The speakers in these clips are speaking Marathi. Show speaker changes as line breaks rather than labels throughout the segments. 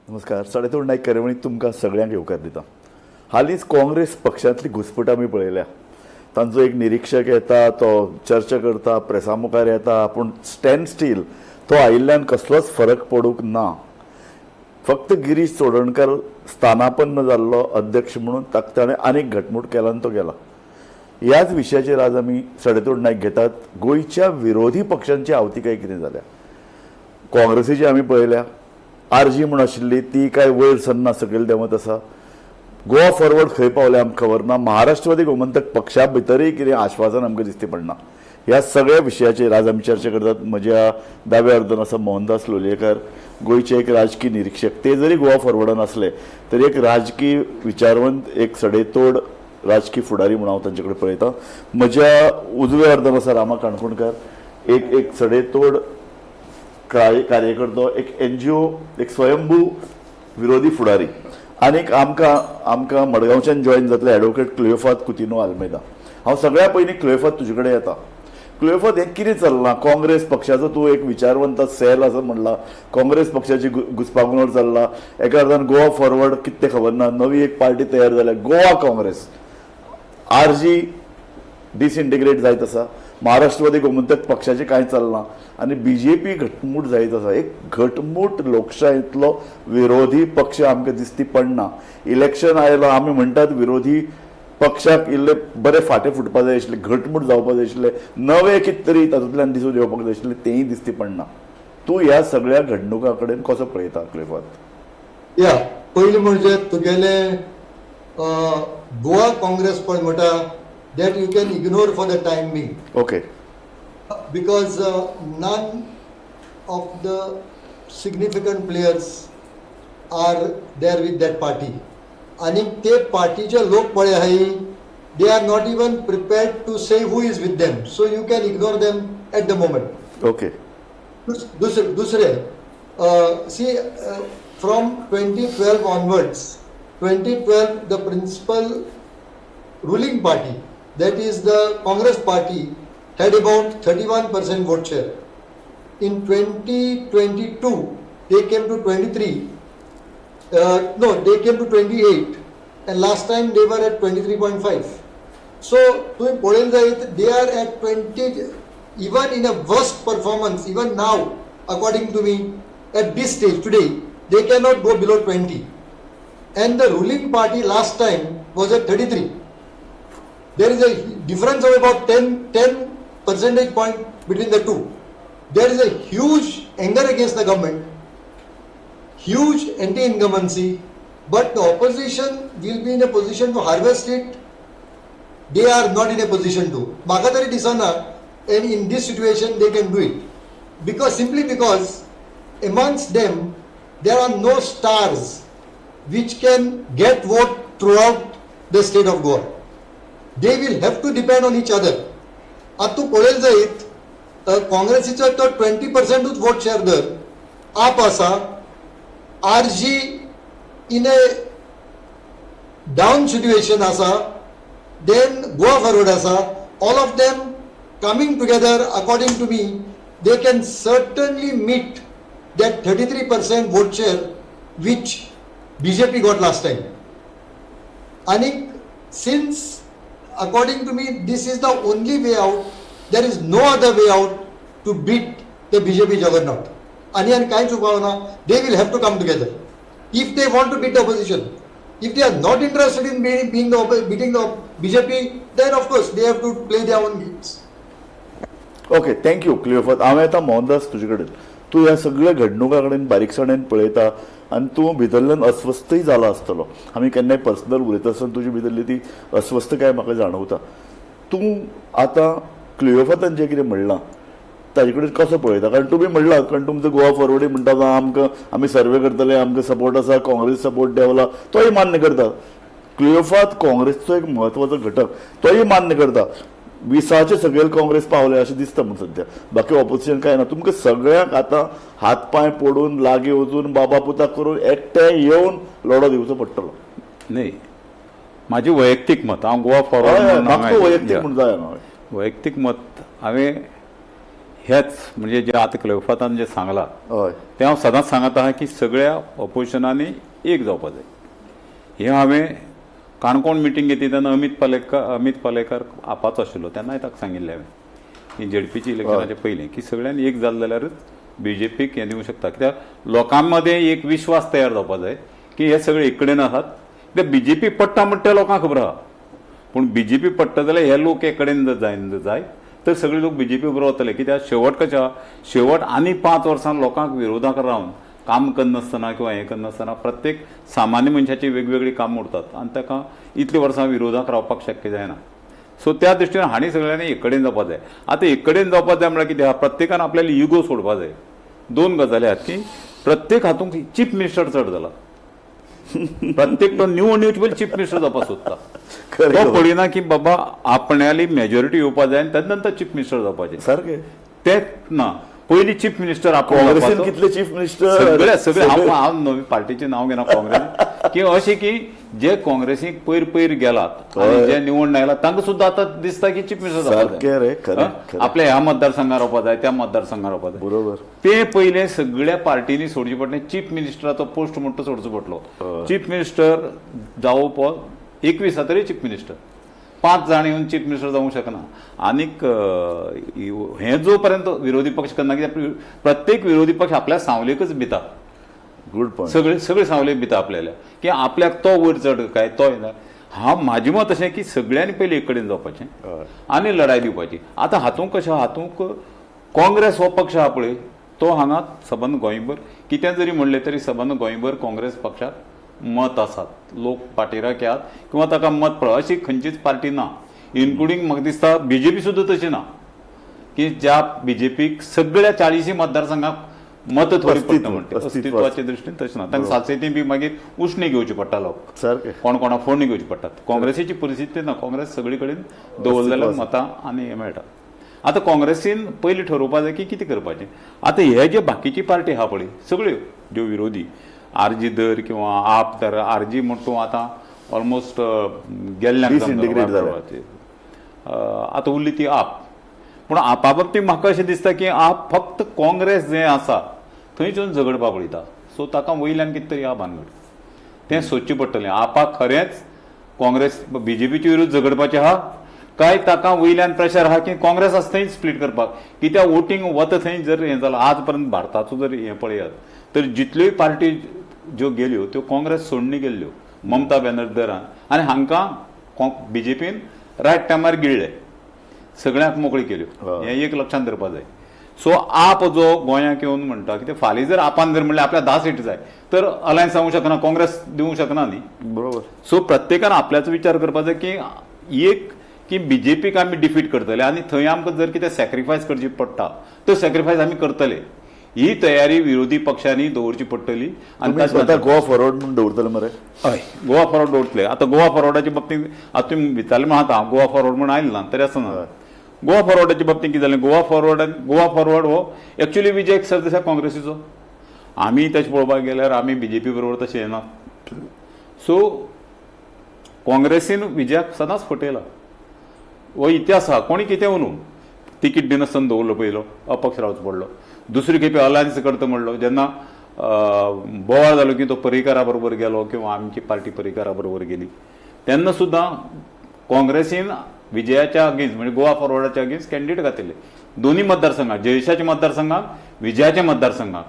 नमस्कार. साडेतोड नाईक कार्यावळीत तुमकां सगळ्यांक येवकार दिता. हालींच काँग्रेस पक्षांतली घुसपट आमी पळयल्या. तांचो एक निरीक्षक येता, तो चर्चा करता, प्रेसा मुखार येता, पूण स्टँड स्टील तो आयिल्ल्यान कसलोच फरक पडूंक ना. फक्त गिरीश चोडणकर स्थानापन्न जाल्लो अध्यक्ष म्हणून ताका ताणें आनीक घटमूट केला आनी तो गेला. ह्याच विशयाचेर आज आमी साडेतोड नाईक घेतात. गोंयच्या विरोधी पक्षांची आवतिकाय कितें जाल्या. काँग्रेसीची आमी पळयल्या. आरजी म्हूण आशिल्ली ती काय वयर सरना, सकयल देंवत आसा. गोवा फॉरवर्ड खंय पावले आमकां खबर ना. महाराष्ट्रवादी गोमंतक पक्षा भितरय कितें आश्वासन आमकां दिसती पडना. ह्या सगळ्या विशयाचेर आज आमी चर्चा करतात. म्हज्या दाव्या अर्दान आसा मोहनदास लोलयेकर, गोंयचे एक राजकीय निरीक्षक. ते जरी गोवा फॉरवर्डान आसले तरी एक राजकीय विचारवंत, एक सडेतोड राजकीय फुडारी म्हणून हांव तांचे कडेन पळयतां. म्हज्या उजव्या अर्दान आसा रामा काणकोणकर, एक सडेतोड कार्यकर्तो, एक NGO, एक स्वयंभू विरोधी फुडारी. आनीक आमकां मडगांवच्यान जॉईन जातले एडवोकेट क्लियोफात कुतिनो आल्मेदा. हांव सगळ्या पयलीं क्लियोफात तुजे कडेन येता. क्लियोफात हें कितें चल्लां? काँग्रेस पक्षाचो तूं एक विचारवंत सेल आसा म्हणला. काँग्रेस पक्षाची घुसपागोंड चल्ला. एका अर्थान गोवा फॉरवर्ड कितें तें खबर ना. नवी एक पार्टी तयार जाल्या, गोवा काँग्रेस. आरजी डिसइंटिग्रेट जायत आसा. महाराष्ट्रवादी गोमंतक पक्षाचें कांय चलना आनी BJP घटमूट जायत आसा. एक घटमूट लोकशायेंतलो विरोधी पक्ष आमकां दिसती पडना. इलेक्शन आयलां, आमी म्हणटात विरोधी पक्षाक इल्ले बरे फाटे फुटपा जाय आशिल्ले, घटमूट जावपा जाय आशिल्ले, नवे कितें तरी तातूंतल्यान दिसून येवपाक जाय आशिल्ले, तेंय दिसती पडना. तूं ह्या सगळ्या घडणुका कडेन कसो पळयता क्लियोफात?
या पयलीं म्हणजे तुगेले गोवा काँग्रेस पळय म्हणटा that you can ignore for the time being.
Okay.
Because none of the significant players are there with that party. आणि ते पार्टीचे लोक पळय आहाय, they are not even prepared to say who is with them. So you can ignore them at the moment.
Okay.
दुसरे see from 2012 onwards, 2012 the principal ruling party, that is the Congress party, had about 31% vote share. In 2022 they came to 23, they came to 28, and last time they were at 23.5. So तुम्ही पळयलें जायत, they are at 20, even in a worst performance, even now according to me at this stage today they cannot go below 20, and the ruling party last time was at 33. There is a difference of about 10 percentage point between the two. There is a huge anger against the government, huge anti-incumbency, but the opposition will be in a position to harvest it. They are not in a position to. Maka tari disana, and in this situation they can do it. Simply because amongst them there are no stars which can get vote throughout the state of Goa. They will have to depend on each other. आता तू पळयलें जायत, काँग्रेसीचो तो 20% वोट शेअर दर, आप आसा, RG in a down situation आसा, then Goa forward आसा. All of them coming together, according to me, they can certainly meet that 33% vote share which BJP got last time. And since according to me this is the only way out, there is no other way out to beat the BJP juggernaut. And kain chupavana, they will have to come together if they want to beat the opposition. If they are not interested in beating the BJP, then of course they have to play their own games.
Okay, thank you Cleofato. हांव येता मोहनदास तुजे कडेन. तूं ह्या सगळ्या घडणुका कडेन बारीकसाणेन पळयता आनी तूं भितरल्यान अस्वस्थय जाला आसतलो. आमी केन्नाय पर्सनल उलयता आसतना तुजी भितरली ती अस्वस्थकाय म्हाका जाणवता. तूं आतां क्लियोफातान जें कितें म्हणलां ताजे कडेन कसो पळयता? कारण तुमी म्हणलां, कारण तुमचो गोवा फॉरवर्डय म्हणटा आमी सर्वे करतले, आमकां सपोर्ट आसा, काँग्रेस सपोर्ट देंवला, तोय मान्य करता. क्लियोफात काँग्रेसचो एक म्हत्वाचो घटक, तोय मान्य करता. 20चे सकयल काँग्रेस पावले अशें दिसता म्हणून सध्या. बाकी ऑपोजिशन काय ना. तुमकां सगळ्यांक आतां हात पांय पडून लागीं वचून बाबा पुता करून एकठांय येवन लढो दिवचो पडटलो.
नाही, माझी वैयक्तिक मत, हांव गोवा फॉरवर्ड
म्हाका वैयक्तीक म्हूण जाय.
वैयक्तिक मत, हांवें हेच म्हणजे जे आता क्लेफातान जे सांगला
हय
ते हांव सदांच सांगत आहा की सगळ्या ऑपोजिशनांनी एक जावपा जाय. हे हांवें काणकोण मिटींग घेतली तेन्ना अमित पालेकर आपाचो आशिल्लो तेन्नाय ताका सांगिल्लें हांवें की झेडपीची इलेक्शनाच्या पयलीं की सगळ्यांनी एक जालें जाल्यारच बीजेपीक हें दिवंक शकता. कित्याक लोकां मदें एक विश्वास तयार जावपा जाय की हे सगळे एक कडेन आसात. कित्याक बीजेपी पडटा म्हणटा लोकांक खबर आहा पूण बीजेपी पडटा जाल्यार हे लोक एक कडेन जाय तर सगळे लोक बीजेपी बरोबर वतले. कित्याक शेवट कशें आहा शेवट आनी 5 वर्सां लोकांक विरोधाक रावन काम करनासतना किंवा हें करनासतना प्रत्येक सामान्य मनशाची वेगवेगळी कामां उरतात आनी ताका इतलीं वर्सां विरोधाक रावपाक शक्य जायना. सो त्या दृश्टीन हांणी सगळ्यांनी एक कडेन जावपा जाय. आतां एक कडेन जावपा जाय म्हळ्यार कितें आहा प्रत्येकान आपल्याली इगो सोडपा जाय. 2 गजाली आहात की प्रत्येक हातूंक चीफ मिनिस्टर चड जाला. प्रत्येक तो निवडणुकीचे पयलीं चीफ मिनिस्टर जावपाक सोदता. तो पळयना की बाबा आपणाली मेजॉरिटी येवपा जाय आनी ताजे नंतर चीफ मिनिस्टर जावपाचें.
सारकें
तेंच ना पयलीं चीफ मिनिस्टर
काँग्रेसीन कितले चीफ मिनिस्टर
सगळे हांव नवी पार्टीचें नांव घेना काँग्रेस की अशें की जे काँग्रेसीक पयर गेलात आनी जे निवडून आयला तांकां सुद्दां आतां दिसता की चीफ मिनिस्टर जावपा
सारकें रे खरें
जाय. आपल्या ह्या मतदारसंघार रावपा जाय त्या मतदारसंघार रावपा जाय.
बरोबर
ते पयले सगळ्या पार्टीनी सोडचें पडलें. चीफ मिनिस्टराचो पोस्ट म्हणटा सोडचो पडलो. चीफ मिनिस्टर जावप 21 तरी चीफ मिनिस्टर 5 जाण येवन चीफ मिनिस्टर जावंक शकना. आनीक हें जो पर्यंत विरोधी पक्ष करना कित्याक प्रत्येक विरोधी पक्ष आपल्या सावलेकच भिता.
Good point.
सगळे सावलेक भिता आपल्याला की आपल्याक तो वयर चड काय तो हांव म्हाजें मत अशें की सगळ्यांनी पयलीं एक कडेन जावपाचें आनी लढाय दिवपाची. आतां हातूंक कशें हातूंक काँग्रेस हो पक्ष आहा पळय तो हांगा सबंद गोंयभर कितें जरी म्हणलें तरी सबंद गोंयभर काँग्रेस पक्षाक मत आसात. लोक पाठीराक येतात किंवा ताका मत पळय अशी खंयचीच पार्टी ना इन्क्लुडींग म्हाका दिसता बीजेपी सुद्दां तशी ना की ज्या बीजेपीक सगळ्या 40 मतदारसंघाक मत थोडी पडटा म्हणटा. अस्तित्वाचे दृश्टीन तशें ना. तांकां सातसेती बी मागीर उश्णे घेवचे पडटा लोक
सारकें
कोणा फोडणी घेवची पडटात. काँग्रेसीची परिस्थिती ना. काँग्रेस सगळे कडेन दवरलेल्या मतां आनी हें मेळटा. आतां काँग्रेसीन पयलीं ठरोवपा जाय की कितें करपाचें. आतां हे जे बाकीची पार्टी आहा पळय सगळ्यो ज्यो विरोधी आरजी दर किंवा आप तर आरजी म्हण तूं आतां ऑलमोस्ट गेल्ल्या आतां उरली ती आप. पूण आपा बाबतींत म्हाका अशें दिसता की आप फक्त काँग्रेस जें आसा थंयच वचून झगडपाक पळयता. सो ताका वयल्यान कितें तरी ह्या भानगड तें सोदचें पडटलें. आपाक खरेंच काँग्रेस बीजेपीचे विरुद्ध झगडपाचें आहा काय ताका वयल्यान प्रेशर आहा की काँग्रेस आसा थंय स्प्लीट करपाक. कित्याक वोटींग वता थंय जर हें जालां आज पर्यंत भारताचो जर हें पळयात तर जितल्योय पार्टी ज्यो गेल्यो त्यो काँग्रेस सोडणी गेल्ल्यो ममता बॅनर्जीरान आनी हांकां बीजेपीन रायट टायमार गिळ्ळे सगळ्यांक मोकळी केल्यो. हें एक लक्षांत धरपा जाय. सो आप जो गोंयांक येवन म्हणटा की फाल्यां जर आपान जर म्हणल्यार आपल्या 10 सीट जाय तर अलायन्स जावंक शकना काँग्रेस दिवंक शकना न्ही.
बरोबर.
सो प्रत्येकान आपल्याचो विचार करपा जाय की एक की बीजेपीक आमी डिफीट करतले आनी थंय आमकां जर कितें सॅक्रिफायस करची पडटा तो सॅक्रिफायस आमी करतले. ही तयारी विरोधी पक्षांनी दवरची पडटली.
आनी स्वता गोवा फॉरवर्ड म्हणून दवरतले मरे.
हय गोवा फॉरवर्ड दवरतले. आतां गोवा फॉरवर्डाच्या बाबतींत आतां तुमी विचारलें म्हणून आतां गोवा फॉरवर्ड म्हूण आयलें ना तरी आसना. गोवा फॉरवर्डाच्या बाबतींत कितें जालें गोवा फॉरवर्ड हो एक्चुअली विजय सरदेसाय काँग्रेसीचो. आमी तशें पळोवपाक गेल्यार आमी बीजेपी बरोबर तशें येना. सो काँग्रेसीन विजयाक सदांच फटयला. हो इतिहास आहा. कोणी कितें म्हणून तिकीट दिनासतना दवरलो पयलो अपक्ष रावचो पडलो. दुसरे खेपे अलायन्स करता म्हणलो जेन्ना बोवाळ जालो की तो पर्रीकारा बरोबर गेलो किंवा आमची पार्टी पर्रीकारा बरोबर गेली तेन्ना सुद्दां काँग्रेसीन विजयाच्या अगेन्स्ट म्हणजे गोवा फॉरवर्डाच्या अगेन्स्ट कॅन्डिडेट घातिल्ले दोन्ही मतदारसंघात जयेशाच्या मतदारसंघात विजयाच्या मतदारसंघात.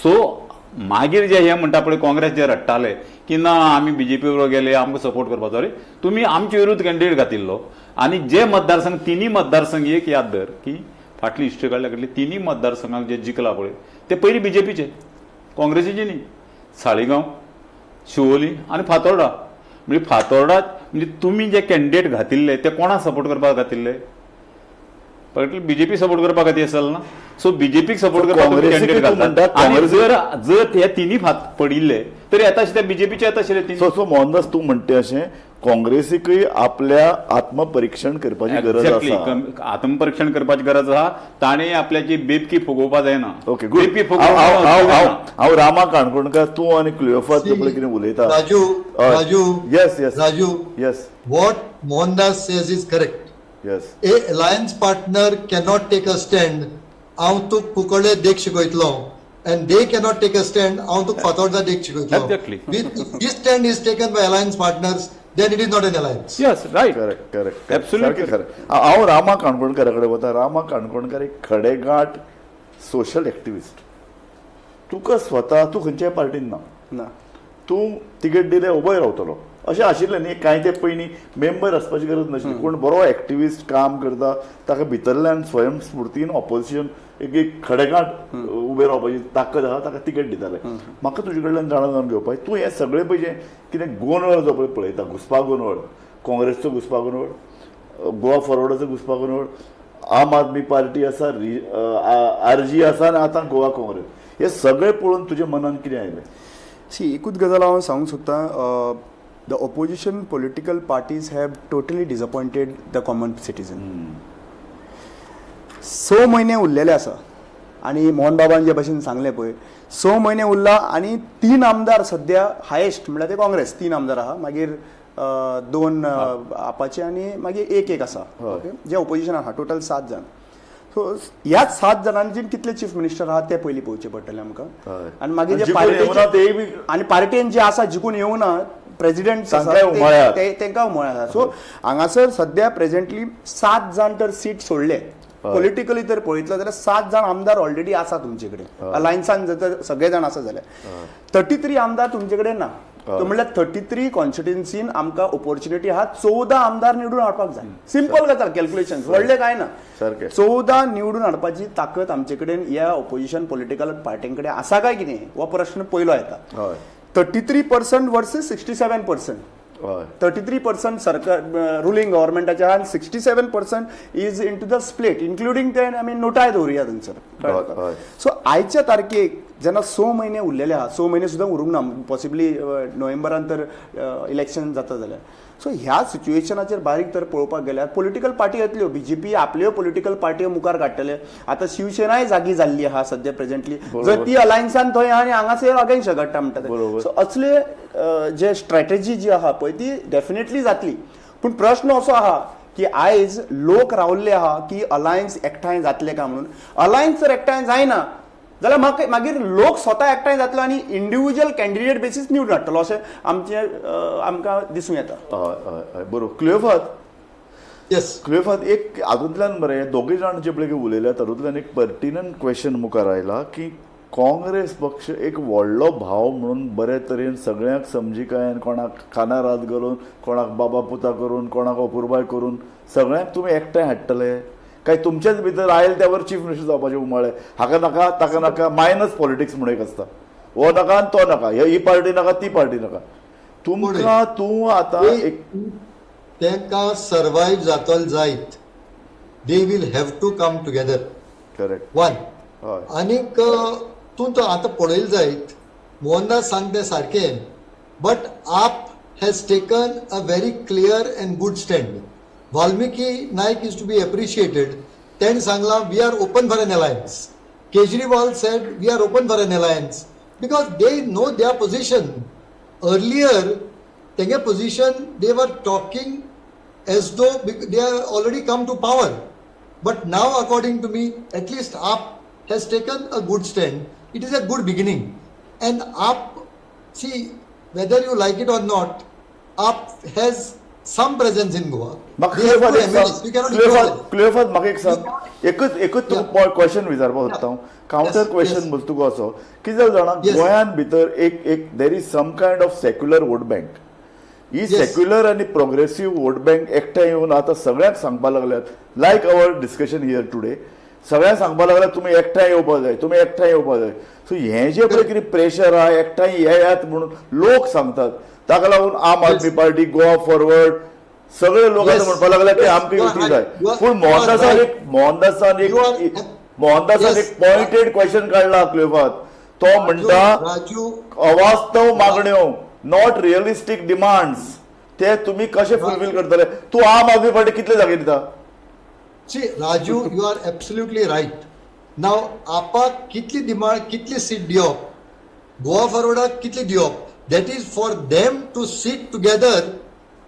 सो मागीर जे हे म्हणटा पळय काँग्रेस जे रडटाले की ना आमी बीजेपी बरोबर गेले आमकां सपोर्ट करपाचो अरे तुमी आमचे विरुद्ध कॅन्डिडेट घातिल्लो आनी जे मतदारसंघ तिनी मतदारसंघ एक याद धर की फाटली हिस्ट्री काडल्या कडली तिनी मतदारसंघाक जे जिखला पळय ते पयलीं बीजेपीचे काँग्रेसीचे न्ही. साळीगांव शिवोली आनी फातोर्डा म्हणजे फातोर्डात म्हणजे तुमी जे कॅन्डिडेट घातिल्ले ते कोणाक सपोर्ट करपाक घातिल्ले बीजेपी सपोर्ट करपा खातीर आसलें ना. सो बीजेपीक सपोर्ट करपाक कॅन्डिडेट घालतात आनी जर हे तिनी फात पडिल्ले तरी येता आशिल्ले बीजेपीचे येता आशिल्ले.
सो मोहनदास तूं म्हणटे अशें काँग्रेसीकय आपल्या आत्मपरीक्षण करपाची गरज आसा.
आत्मपरीक्षण करपाची गरज आहा. ताणें आपल्याची बेबकी फुगोवपा जायना.
Okay good. हांव रामा काणकोणकार तूं आनी क्लियोफास पळय कितें उलयता.
Raju
yes yes
Raju
yes
what Mohandas says is correct.
Yes.
A alliance partner cannot take a stand हांव तुका कुंकळ्ळे देख शिकयतलो and they cannot take a stand, हांव तुका फातोर्डा देख शिकयतलो.
Exactly.
If this stand is taken by alliance partners, then it is not an alliance.
Yes right
correct
Absolutely.
खरं हांव रामा काणकोणकरा कडेन वता. रामा काणकोणकर एक खडेगांठ सोशल एक्टिविस्ट. तुका स्वता तूं खंयच्याय पार्टीन ना, तूं तिकेट दिले उबोय रावतलो अशें आशिल्लें न्ही. कांय ते पयलीं मेंबर आसपाची गरज नाशिल्ली. कोण बरो एक्टिविस्ट काम करता ताका भितरल्यान स्वयंस्फूर्तीन ऑपोजिशन एक खडेगांठ उबे रावपाची ताकद आहा ताका तिकेट दिताले. म्हाका तुजे कडल्यान जाणून घेवपाक तूं हें सगळें पयशें कितें गोंधळ जो पळय पळयता, घुसपा गोंधळ, काँग्रेसचो घुसपा गोंधळ, गोवा फॉरवर्डाचो घुसपा गोंधळ, आम आदमी पार्टी आसा, RG आसा आनी आतां गोवा काँग्रेस, हे सगळें पळोवन तुज्या मनान कितें आयलें?
सी एकूच गजाल हांव सांगूंक सोदतां. The opposition political parties have totally disappointed the common citizen. 6 म्हयने उरलेले आसा आनी मोहन बाबान जे भशेन सांगलें पळय 6 म्हयने उरला आनी 3 आमदार सद्या हायेस्ट म्हणल्यार ते काँग्रेस 3 आमदार आहा, मागीर 2 आपाचे आनी मागीर एक आसा ओके जे ऑपोजिशन आहा, टोटल 7 जाण. सो ह्याच 7 जाणांचेर कितले चीफ मिनिस्टर आहात ते पयलीं पळोवचे पडटले आमकां. आनी मागीर जे आनी पार्टीन जे आसा जिखून येवना प्रेसिडेंट तांकां उमळ्यात. सो हांगासर सद्या प्रेझेंटली 7 जाण तर सीट सोडले. पॉलिटिकली तर पळयतलो जाल्यार 7 जाण आमदार ऑलरेडी आसा तुमचे कडेन. अलायन्सान जर सगळे जाण आसा जाल्यार 33 आमदार तुमचे कडेन ना. तो म्हणल्यार 33 कॉन्स्टिट्युएन्सीन आमकां ऑपॉर्च्युनिटी आहा 14 आमदार निवडून हाडपाक जाय. सिंपल गजाल, कॅल्क्युलेशन व्हडलें काय ना. 14 निवडून हाडपाची ताकद आमचे कडेन ह्या ऑपोजिशन पॉलिटिकल पार्टीं कडेन आसा काय कितें हो प्रश्न पयलो येता. 33% वर्सेस 67%. 33% सरकार रुलींग गव्हर्मेंटाच्या आनी 67% is in to the split including ते नोटाय दवरुया थंयसर. सो आयच्या तारखेक जेन्ना 6 म्हयने उरलेले आहा, 6 म्हयने सुद्दां उरूंक ना, पॉसिबली नोव्हेंबरान तर इलेक्शन जाता जाल्यार. सो ह्या सिच्युएशनाचेर बारीक तर पळोवपाक गेल्यार पॉलिटिकल पार्टी येतल्यो, BJP आपल्यो पॉलिटिकल पार्ट्यो मुखार काडटले. आतां शिवसेनाय जागी जाल्ली आहा सद्या प्रेझेंटली, जर ती अलायन्सान थंय आहा आनी हांगासर अगेन्स्ट झगडटा म्हणटा. सो असले जे स्ट्रॅटेजी जी आहा पळय ती डेफिनेटली जातली. पूण प्रश्न असो आहा की आयज लोक रावल्ले आहा की अलायन्स एकठांय जातले काय म्हणून. अलायन्स जर एकठांय जायना जाल्यार मागीर लोक स्वता एकठांय जातलो आनी इंडिव्हिज्युअल कॅन्डिडेट बेसीस निवडून हाडटलो अशें आमकां दिसूं येता.
बरोबर. क्लियरफाद
Yes.
क्लियरफाद एक हातूंतल्यान बरें दोगूय जाण जे पळय उलयल्या तातूंतल्यान एक पर्टिनंट क्वेश्चन मुखार आयला की काँग्रेस पक्ष एक व्हडलो भाव म्हणून बरे तरेन सगळ्यांक समजिकायेन, कोणाक कानार हात घालून, कोणाक बाबा पुता करून, कोणाक अपुरबाय करून सगळ्यांक तुमी एकठांय हाडटले काय तुमचेच भितर आयल त्या वर चीफ मिनिस्टर जावपाचें उमाळे, हाका नाका ताका नाका, मायनस पॉलिटिक्स म्हणून एक आसता, हो नाका आनी तो नाका, ही पार्टी नाका ती पार्टी नाका. तुमकां तूं आतां एक
तांकां सर्वायव जातल जायत, they will have to come together.
Correct.
One. आनीक तूं तो आतां पळयलें जायत, मोहनदास सांगता सारकें, but AAP has taken a very clear and good stand. Valmiki Naik is to be appreciated. तेणें सांगलां we are open for an alliance. Kejriwal said we are open for an alliance because they know their position. Earlier तेंगे position they were talking as though they are already come to power. But now, according to me, at least AAP has taken a good stand. It is a good beginning. And AAP, see, whether you like it or not, AAP has some presence in Goa. They have two MLAs. We cannot ignore them.
क्लियरफाद म्हाका एक सांग, एकूच तुका क्वेश्चन विचारपाक सोदता हांव. काउंटर क्वेश्चन म्हणटा तुका असो, कितें जालें जाणा, गोंयांत भितर एक there is some kind of secular vote bank. ही सेक्युलर आणि प्रोग्रेसिव्ह वोट बँक एकठांय येवन आतां सगळ्यांक सांगपाक लागल्यात, like our discussion here today, सगळ्यांक सांगपाक लागल्यात तुमी एकठांय येवपाक जाय, तुमी एकठांय येवपाक जाय. सो हें जे पळय कितें प्रेशर आहा एकठांय येयात म्हणून लोक सांगतात, ताका लागून आम आदमी पार्टी, गोवा फॉरवर्ड सगळे लोक आतां म्हणपाक लागल्यात की आमकां युती जाय. पूण मोहनदासान एक पॉइंटेड क्वेश्चन काडला क्लियरफाद. तो म्हणटा अवास्तव मागण्यो, नॉट रिअलिस्टिक डिमांड्स, ते तुम्ही कशे फुलफिल करतले. तू आम आदमी पार्टी कितले जागे दिता?
See, Raju, you are absolutely right. Now, आपाक कितली डिमांड, कितली सीट दिवप, गोवा फॉरवर्डाक कितली दिवप, that is for them to sit together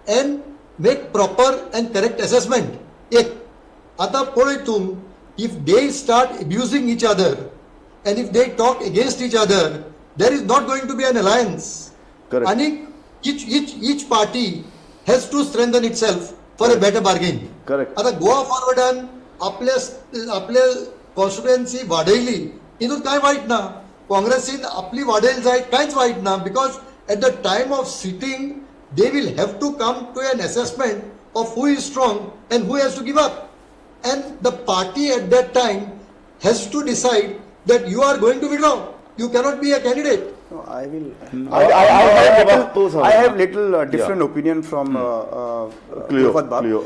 and make proper and correct assessment. एक, आता पळय तूं if they start abusing each other and if they talk against each other, there is not going to be an alliance.
Correct.
And each party has to strengthen itself for a better bargain.
Correct.
आता गोवा फॉरवर्डान आपल्या कॉन्स्टिट्युएन्सी वाडयली हितून काय वाईट ना, काँग्रेसीन आपली वाडयली जाय कांयच वाईट ना, because at the time of sitting they will have to come to an assessment of who is strong and who has to give up, and the party at that time has to decide that you are going to withdraw, you cannot be a candidate.
No, I will.
तो सांग.
I have little different opinion from
Cleo,
Gulfat Bab.
Cleo,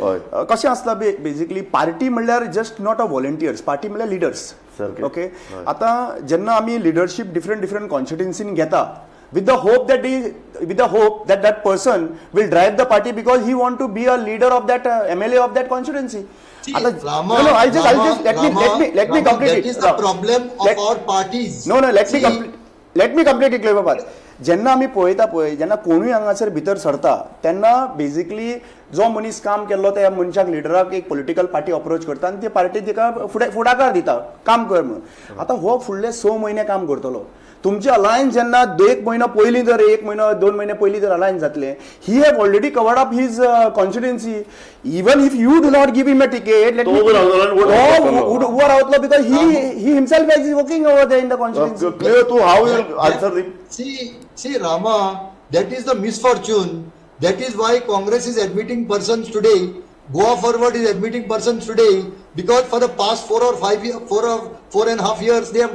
कशें आसता बेसिकली पार्टी म्हणल्यार just not a volunteers, party म्हणल्यार लिडर्स.
सारकें.
ओके, आतां जेन्ना आमी लिडरशीप डिफरंट कॉन्स्टिट्युएन्सीन घेता, with the hope that that person will drive the party because he want to be a leader of that MLA of that constituency.
See,
Ata-
Rama,
no, I'll just let me
Rama,
complete
that
it.
is the problem of
Let-
our parties.
No, let me
See,
complete it, Clever Path. जेन्ना आमी पळयता पळय, जेन्ना कोणूय हांगासर भितर सरता तेन्ना बेसिकली जो मनीस काम केल्लो त्या मनशाक लिडराक एक पॉलिटिकल पार्टी अप्रोच करता आनी ती पार्टी तिका फुडाकार दिता काम कर म्हणून. आतां हो फुडले 6 म्हयने काम करतलो. तुमचे अलायन्स जेन्ना 1 म्हयनो पयलीं जर 1 म्हयनो 2 म्हयने पयलीं जर अलायन्स जातले, he have already covered up his constituency. Even if you do not give him a ticket, let
तो उभो रावतलो.
उभो रावतलो because he himself is working over there in the constituency.
Cleo, तू हाऊ विल आन्सर दी.
See, Rama, that is the misfortune. That is why Congress is admitting persons today. Goa Forward is admitting persons today because for the past 4 or 5 years, 4.5 years, they have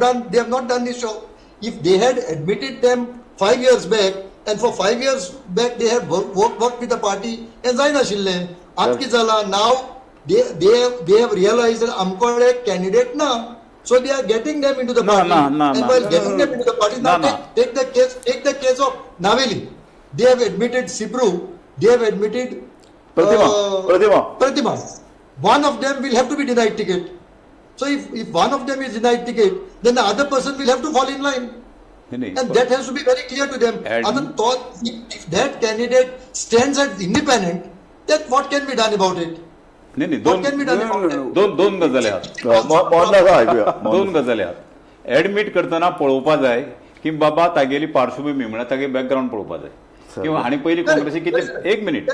not done this show. If they had admitted them 5 years back, and for 5 years back they have worked with the party, and zaina shille. Aapki zala now they have realized that amkode candidate na. So they are getting them into the
No,
party,
no,
and
no.
while getting them into the party, now
No.
take the case of Naveli. They have admitted Sipru. They have admitted Pratima. One of them will have to be denied ticket. So if one of them is denied ticket, then the other person will have to fall in line, and that has to be very clear to them. Other thought, if that candidate stands as independent, then what can be done about it?
नाही
What can be done about it?
दोन गजाली आहात.
मोहनदास ऐकूया.
दोन गजाली आहात. एडमिट करतना पळोवपा जाय की बाबा तागेली पार्श्वभूमी म्हणल्यार तागे बॅकग्राऊंड पळोवपा जाय. किंवा हाणी पयलीं काँग्रेसी कितले एक मिनिट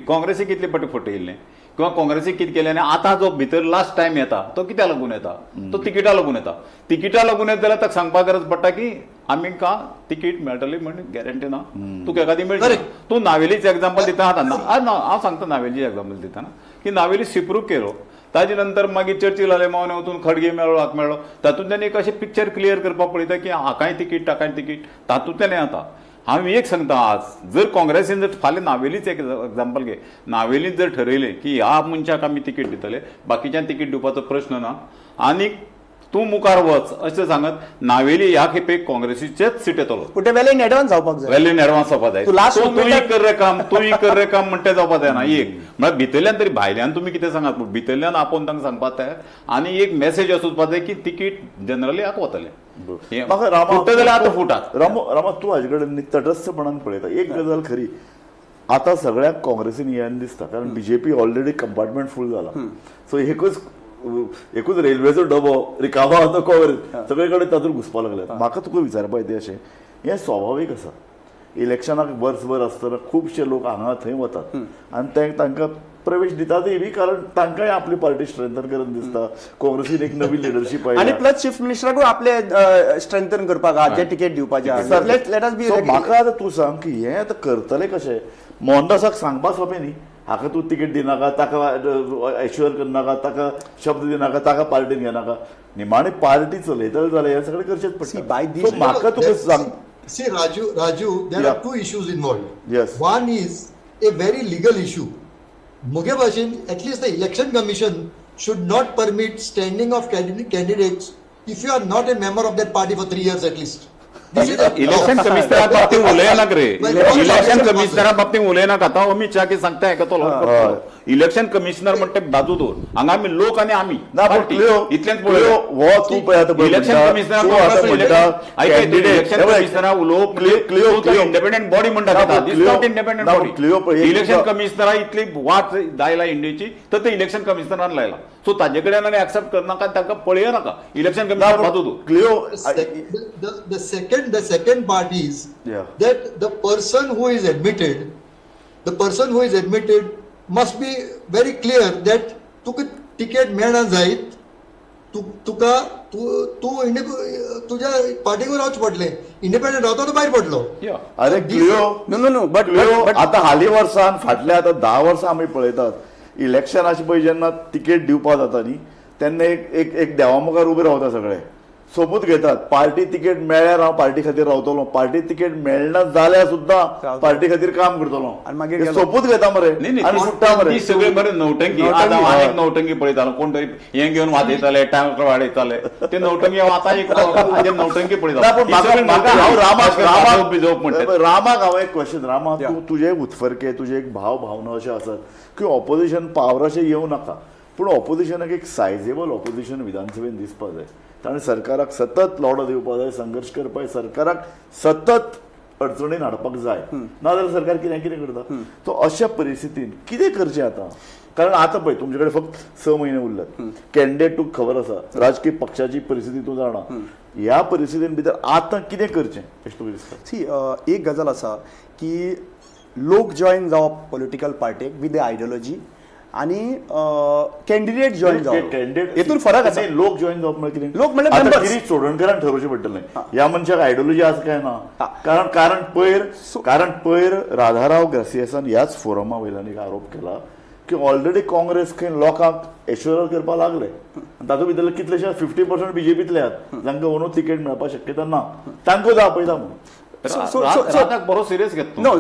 काँग्रेसी कितले फाटी फटयल्ले किंवा काँग्रेसी कितें केलें आनी आतां जो भितर लास्ट टायम येता तो कित्याक लागून येता, तो तिकिटा लागून येता. तिकिटा लागून येता जाल्यार ताका सांगपाक गरज पडटा की आमकां तिकीट मेळटली म्हणून गॅरंटी ना, तुका एखादी मेळटली. तूं नावेलीच एग्जाम्पल दिता हांव सांगता नावेलीची एग्जाम्पल दितना की नावेली सिप्रूक केलो, ताजे नंतर मागीर चर्चिल आले मावन वचून खडगे मेळ्ळो हाका मेळ्ळो, तातूंतल्यान एक अशें पिक्चर क्लियर करपाक पळयता की हाकाय तिकीट ताकाय तिकीट, तातूंतल्यान येता. हांव एक सांगता, आज जर काँग्रेसीन जर फाल्यां नावेलीच एक एग्जाम्पल घे, नावेलीन जर ठरयलें की ह्या मनशाक आमी तिकीट दितले, बाकीच्यांक तिकीट दिवपाचो प्रश्न ना, आनीक तूं मुखार वच अशें सांगत, नावेली ह्या खेपे काँग्रेसीचेच सीट येतलो.
पूण ते वेल इन एडवान्स जावपाक जाय.
वेल इन एडवान्स जावपाक जाय.
तूं last
तूं
moment-
कर रे काम म्हणटा जावपाक जायना. एक म्हळ्यार भितरल्यान तरी भायल्यान तुमी कितें सांगात, पूण भितरल्यान आपोवन तांकां सांगपाक जाय. आनी एक मेसेज असोचपाक जाय की तिकीट जनरली हाका वतलें.
म्हाका रामा
फुट्टा जाल्यार आतां फुटात.
रामा तूं हाजे कडेन तटस्थपणान पळयता. एक गजाल खरी, आता सगळ्याक काँग्रेसीन येयन दिसता, कारण बीजेपी ऑलरेडी कंपार्टमेंट फूल जाला. सो एकूच रेल्वेचो डबो रिकामो आसा तो काँग्रेस सगळे कडेन तातूंत घुसपाक लागल्यात. म्हाका तुका विचारपाक येता अशें, हें स्वाभावीक आसा. इलेक्शनाक वर्सभर आसतना खुबशे लोक हांगा थंय वतात आनी ते तांकां प्रवेश दितातय बी, कारण तांकांय आपली पार्टी स्ट्रेंथन करन दिसता. काँग्रेसीन एक नवी लिडरशीप
आनी
आयल्या.
प्लस चीफ मिनिस्टराकूय आपले स्ट्रेंथन करपाक आहा, जे टिकेट दिवपाचे. लेट अस बी.
So, म्हाका आतां तूं सांग की हें आतां करतले कशें. मोहनदासाक सांगपा सोंपें न्ही, हाका तूं तिकेट दिनाका, ताका एश्युअर करनाका, ताका शब्द दिनाका, ताका पार्टीन घेनाका. निमाणी पार्टी चलयतले जाल्यार हे सगळें करचेंच
See, by
पडटा.
this-
So, म्हाका तुका सांग.
See, Raju, there
Yeah.
are two issues involved.
Yes.
One is a very legal issue. Muge bhashin, at least the election commission should not permit standing of candidates if you are not a member of that party for 3 years at least. This is a
election कमिशनरा बाबतींत उलयनाक रे. इलेक्शन कमिशनरा बाबतींत उलयनाक. आतां अमित शाह कितें सांगता हेका तो इलेक्शन कमिशनर म्हणते बाजू दवर हांगा आमी लोक आनी आमी
ना, पण
पार्टी.
क्लिओ-
इतलेंच
क्लिओ हो तू पळय आतां पळय
इलेक्शन
म्हणटा,
कमिशनर
तू आतां म्हणटा candidate-
इलेक्शन
हे पळय,
कमिशनरा उलोवप
क्लिओ-
इंडिपेंडंट बॉडी म्हणटा
ना,
तेका.
पण
This is
Clio-
not independent
ना, पण
body.
क्लिओ पळय, एक
इलेक्शन
तुका-
कमिशनरा इतली वाट लायला इंडियेची तर ते इलेक्शन कमिशनरान लायला सो ताजे कडेन आनी एक्सेप्ट करनाका ताका पळय नाका इलेक्शन
ना,
कमिशनर
पण
बाजू दवर
Clio
The second part is
Yeah.
that the person who is admitted must be very clear that Tuka ticket मेळना जायत तुका तुझ्या पार्टीवर रावच पडले इंडिपेंडंट रावता तो भायर पडलो.
Yeah.
अरे क्लिओ
नो बट
क्लिओ आता हालीं वर्सान फाटल्या आतां 10 वर्सां आमी पळयतात इलेक्शनाचे पळय जेन्ना तिकेट दिवपा जाता न्ही तेन्ना एक देवा मुखार उबे रावता सगळे सोबूत घेतात पार्टी तिकेट मेळ्ळ्यार हांव पार्टी खातीर रावतलो पार्टी तिकेट मेळना जाल्यार सुद्दां पार्टी खातीर काम करतलो
आनी मागीर
हे
गेलो.
सोबूत घेता मरे
नाही
आनी सुट्टा मरे
ती सगळे बरे नौटंकी आज हांव आनीक नौटंकी पळयतालो कोण तरी हें घेवन वाजयताले टांग वाडयताले ते नौटंकी हांव आतां एक हाजे नौटंकी
ना,
पळयतालो
पण म्हाका हांव रामाक
बिजोवप म्हणटा
रामाक हांव एक क्वेश्चन रामा तूं तुजे उतफरके तुजे एक भाव भावना अशे आसात की ऑपोजिशन पावर अशें येवं नाका पूण ऑपोजिशनाक एक सायजेबल ऑपोजिशन विधानसभेन दिसपा जाय ताणें सरकाराक सतत लढो दिवपा जाय संघर्श करपा जाय सरकाराक सतत अडचणीन हाडपाक जाय नाजाल्यार सरकार कितें करता तो अशा परिस्थितीन कितें करचें आतां कारण आतां पळय तुमचे कडेन फक्त 6 म्हयने उरल्यात कॅन्डिडेट तुका खबर आसा राजकीय पक्षाची परिस्थिती तूं जाणा ह्या परिस्थितीन भितर आतां कितें करचें अशें तुका दिसता
सी एक गजाल आसा की लोक जॉईन जावप political partake with the ideology आणि कॅन्डिडेट जॉईन जावप हेतून फरक आसा
लोक जॉईन जावप म्हणजे कितें
लोक म्हणल्यार
आतां
members.
गिरीश चोडणकरान ठरोवचें पडटलें ह्या मनशाक आयडियोलॉजी आसा काय ना
हा.
कारण पयर राधाराव ग्रासियसान ह्याच फोरमा वयल्यान एक आरोप केला की ऑलरेडी काँग्रेस खंय लोकांक एश्योर करपाक लागले तातूंत भितरले कितलेशे 50% बीजेपीतले आहात जांकां अंदू तिकेट मेळपाक शक्यता ना तांकां जावं पळयता म्हणून
राधाक बरो सिरियस घेता
नो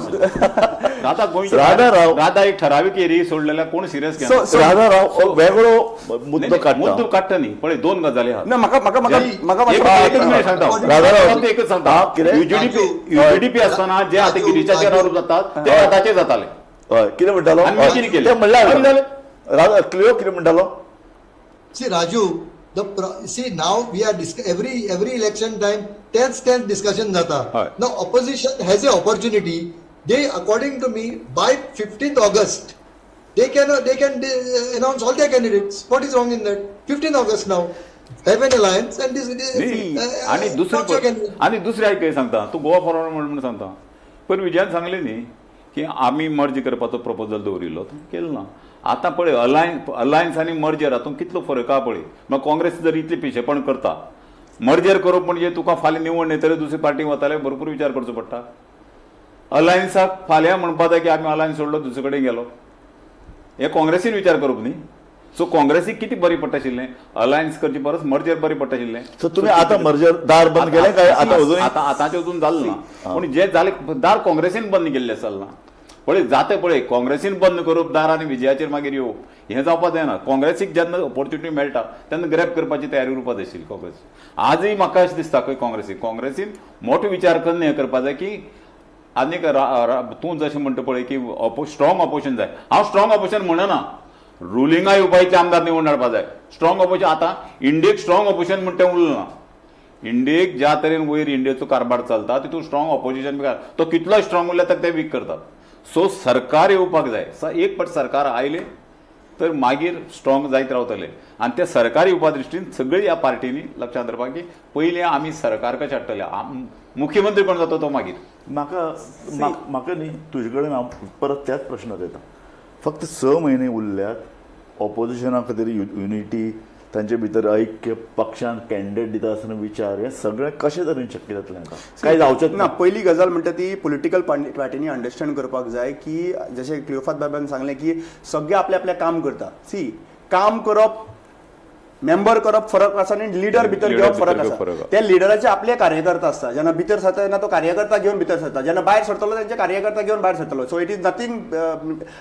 राधा गोंयची
राधाराव-
राधा एक ठरावीक एरिये सोडलेल्या कोण सिरियस घेना
राधाराव वेगळो मुद्दो काडटा
मुद्दो काडटा न्ही पळय 2 गजाली आहात
ना म्हाका म्हाका म्हाका म्हाका
एकच
मातसो-
मिनिट सांगता
राधाराव-
फक्त एकच सांगता
हा, कितें?
युजीडीपी आसतना जे आतां गिरीशाचेर आरोप जातात ते राधाचे जाताले
हय कितें म्हणटालो
आनी मी कितें केलें?
ते म्हणल्यार
आमी जालें.
राधा क्लिओ कितें म्हणटालो
See Raju, see now we are every election time tense discussion jata.
Hi.
Now opposition has a opportunity. They, according to me, by 15th August, they can announce all their candidates. What is wrong in that? 15th August now. Have an alliance and this.
आणि
announce your candidate.
दुसरी आयक सांगता तूं गोवा फॉरवर्ड म्हणून सांगता पण विजयान सांगलें न्ही की आमी मर्ज करपाचो प्रपोजल दवरिल्लो तो केलो ना आतां पळय अलायन्स आनी मर्जर हातूंत कितलो फरक आहा पळय मग काँग्रेस जर इतली पिशेपण करता मर्जर करप म्हणजे तुका फाल्यां निवड येतले दुसरी पार्टी वताले भरपूर विचार करचो पडटा अलायन्साक फाल्यां म्हणपा जाय की आमी अलायन्स सोडलो दुसरे कडेन गेलो हे काँग्रेसीन विचार करप न्ही सो काँग्रेसीक कितें बरी पडटा आशिल्लें अलायन्स करचे परस मर्जर बरी पडटा आशिल्लें
सो तुम्ही आता मर्जर दार बंद केले काय आता अजून
आतांचे अजून जालें ना पूण जे जाले दार काँग्रेसीन बंद केल्ले चलना पळय जाता पळय काँग्रेसीन बंद करप दार आनी विजयाचेर मागीर येवप हें जावपाक जायना काँग्रेसीक जेन्ना ऑपॉर्च्युनिटी मेळटा तेन्ना ग्रॅब करपाची तयारी उरपाक जाय आशिल्ली काँग्रेस आजय म्हाका अशें दिसता खंय काँग्रेसीन मोठो विचार करून हें करपाक जाय की आनीक तूं जशें म्हणटा पळय की स्ट्रॉंग ऑपोजिशन जाय हांव स्ट्रॉंग ऑपोजिशन म्हणना रुलिंगा येवपाचे आमदार निवडून हाडपाक जाय स्ट्रॉंग ऑपोजिशन आतां इंडियेक स्ट्रॉंग ऑपोजिशन म्हणटा तें उरलें ना इंडियेक ज्या तरेन वयर इंडियेचो कारभार चलता तितून स्ट्रॉंग ऑपोजिशन बी तो कितलो स्ट्रॉंग उरल्या तर ते वीक करतात सो सरकार येवपाक जाय एक फावट सरकार आयलें तर मागीर स्ट्रॉंग जायत रावतले आनी ते सरकार येवपा दृश्टीन सगळी ह्या पार्टीनी लक्षांत दवरपाक की पयलीं आमी सरकार कशें हाडटले मुख्यमंत्री कोण जाता तो मागीर
म्हाका न्ही तुजे कडेन हांव परत त्याच प्रश्नात येता फक्त 6 म्हयने उरल्यात ऑपोजिशना खातीर युनिटी तांचे भितर ऐक्य पक्षान कॅन्डिडेट दिता आसतना विचार हे सगळें कशें तरेन शक्य जातलें आतां काय जावचेंच
ना पयली गजाल म्हणटा ती पॉलिटिकल पार्टीनी अंडरस्टँड करपाक जाय की जशें क्लियोफात बाबान सांगलें की सगळे आपलें आपलें काम करता सी काम करप मेंबर करप फरक आसा आनी लिडर भितर घेवप फरक आसा त्या लिडराचे आपले कार्यकर्ता आसता जेन्ना भितर सरता तेन्ना तो कार्यकर्ता घेवन भितर सरता जेन्ना भायर सरतलो तेंचे कार्यकर्ता घेवन भायर सरतलो so it is nothing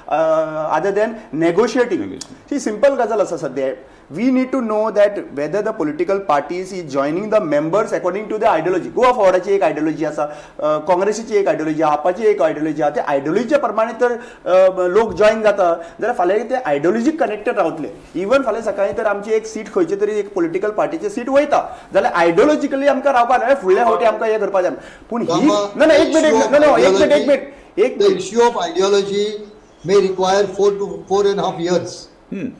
other than negotiating ही सिंपल गजाल आसा सद्या we need to know that whether the political parties is joining the members according to the ideology. Goa फॉरवर्डाची एक आयडियोलॉजी आसा, काँग्रेसीची एक आयडियोलॉजी आहा, आपाची एक आयडियोलॉजी आहा. ते आयडियोलॉजीच्या प्रमाणे तर लोक जॉईन जाता जाल्यार फाल्यां ते आयडियोलॉजीक कनेक्टेड रावतले. इवन फाल्यां सकाळीं तर आमची एक सीट खंयचे तरी एक पॉलिटिकल पार्टीचे सीट वयता जाल्यार आयडियोलॉजिकली आमकां रावपाक जाय, फुडल्या फावटी आमकां हें करपाक जाय. पूण ही ना एक minute
The issue of ideology may require 4 to 4.5 years.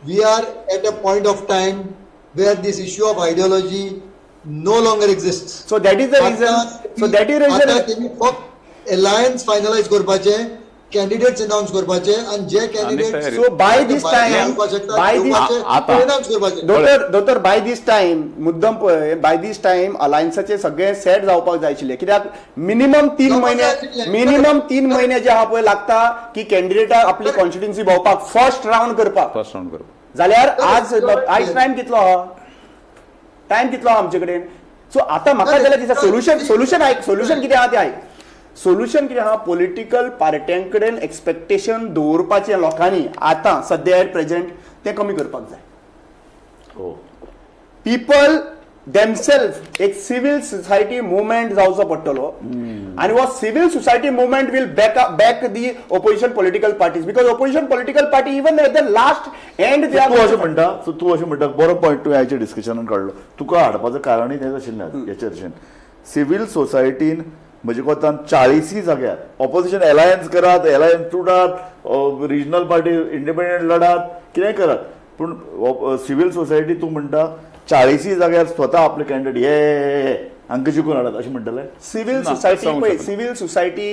We are at a point of time where this issue of ideology no longer exists.
So that is the reason. So that is the
आता
reason.
तेमी फक्त alliance finalize करपाचे, candidates announce करपाचे आणि जे candidates
So by this time,
announce करपाचे.
दोतर बाय दीस टाइम मुद्दम पळय, बाय दीस टाइम अलायन्साचे सगळे सेट जावपाक जाय आशिल्ले. कित्याक मिनिमम 3 म्हयने जे आहा पळय लागता की कॅन्डिडेटाक आपली कॉन्स्टिट्युन्सी भोंवपाक फर्स्ट राउंड करपाक. जाल्यार आज टाइम कितलो आहा, टाइम कितलो आहा आमचे कडेन. सो आतां म्हाका जाल्यार दिसता सोल्युशन कितें आहा तें आयक. सोल्युशन कितें आहा, पॉलिटिकल पार्ट्यां कडेन एक्सपेक्टेशन दवरपाचें लोकांनी आतां सद्या एट प्रेझेंट तें कमी करपाक जाय. पीपल देमसेल्फ एक सिव्हिल सोसायटी मुवमेंट जावचो पडटलो आणि हो civil society movement will back the opposition political parties because opposition political party even at the last and they
तूं अशें म्हणटा बरो पॉयंट तुवें ह्याच्या डिस्कशनान काडलो. तुका हाडपाचो कारणूय तेंच आशिल्लें ह्या चर्चेन. सिव्हिल सोसायटीन म्हणजे कोतान 40 जाग्यार ऑपोजिशन अलायन्स करात, अलायन्स तुडात, रिजनल पार्टी इंडिपेंडंट लढात, कितेंय करात, पूण सिव्हिल सोसायटी तूं म्हणटा 40 जाग्यार स्वता आपले कॅन्डिडेट हे हांकां जिखून हाडात अशें म्हणटले.
सिव्हिल सोसायटी पळय, सिव्हिल सोसायटी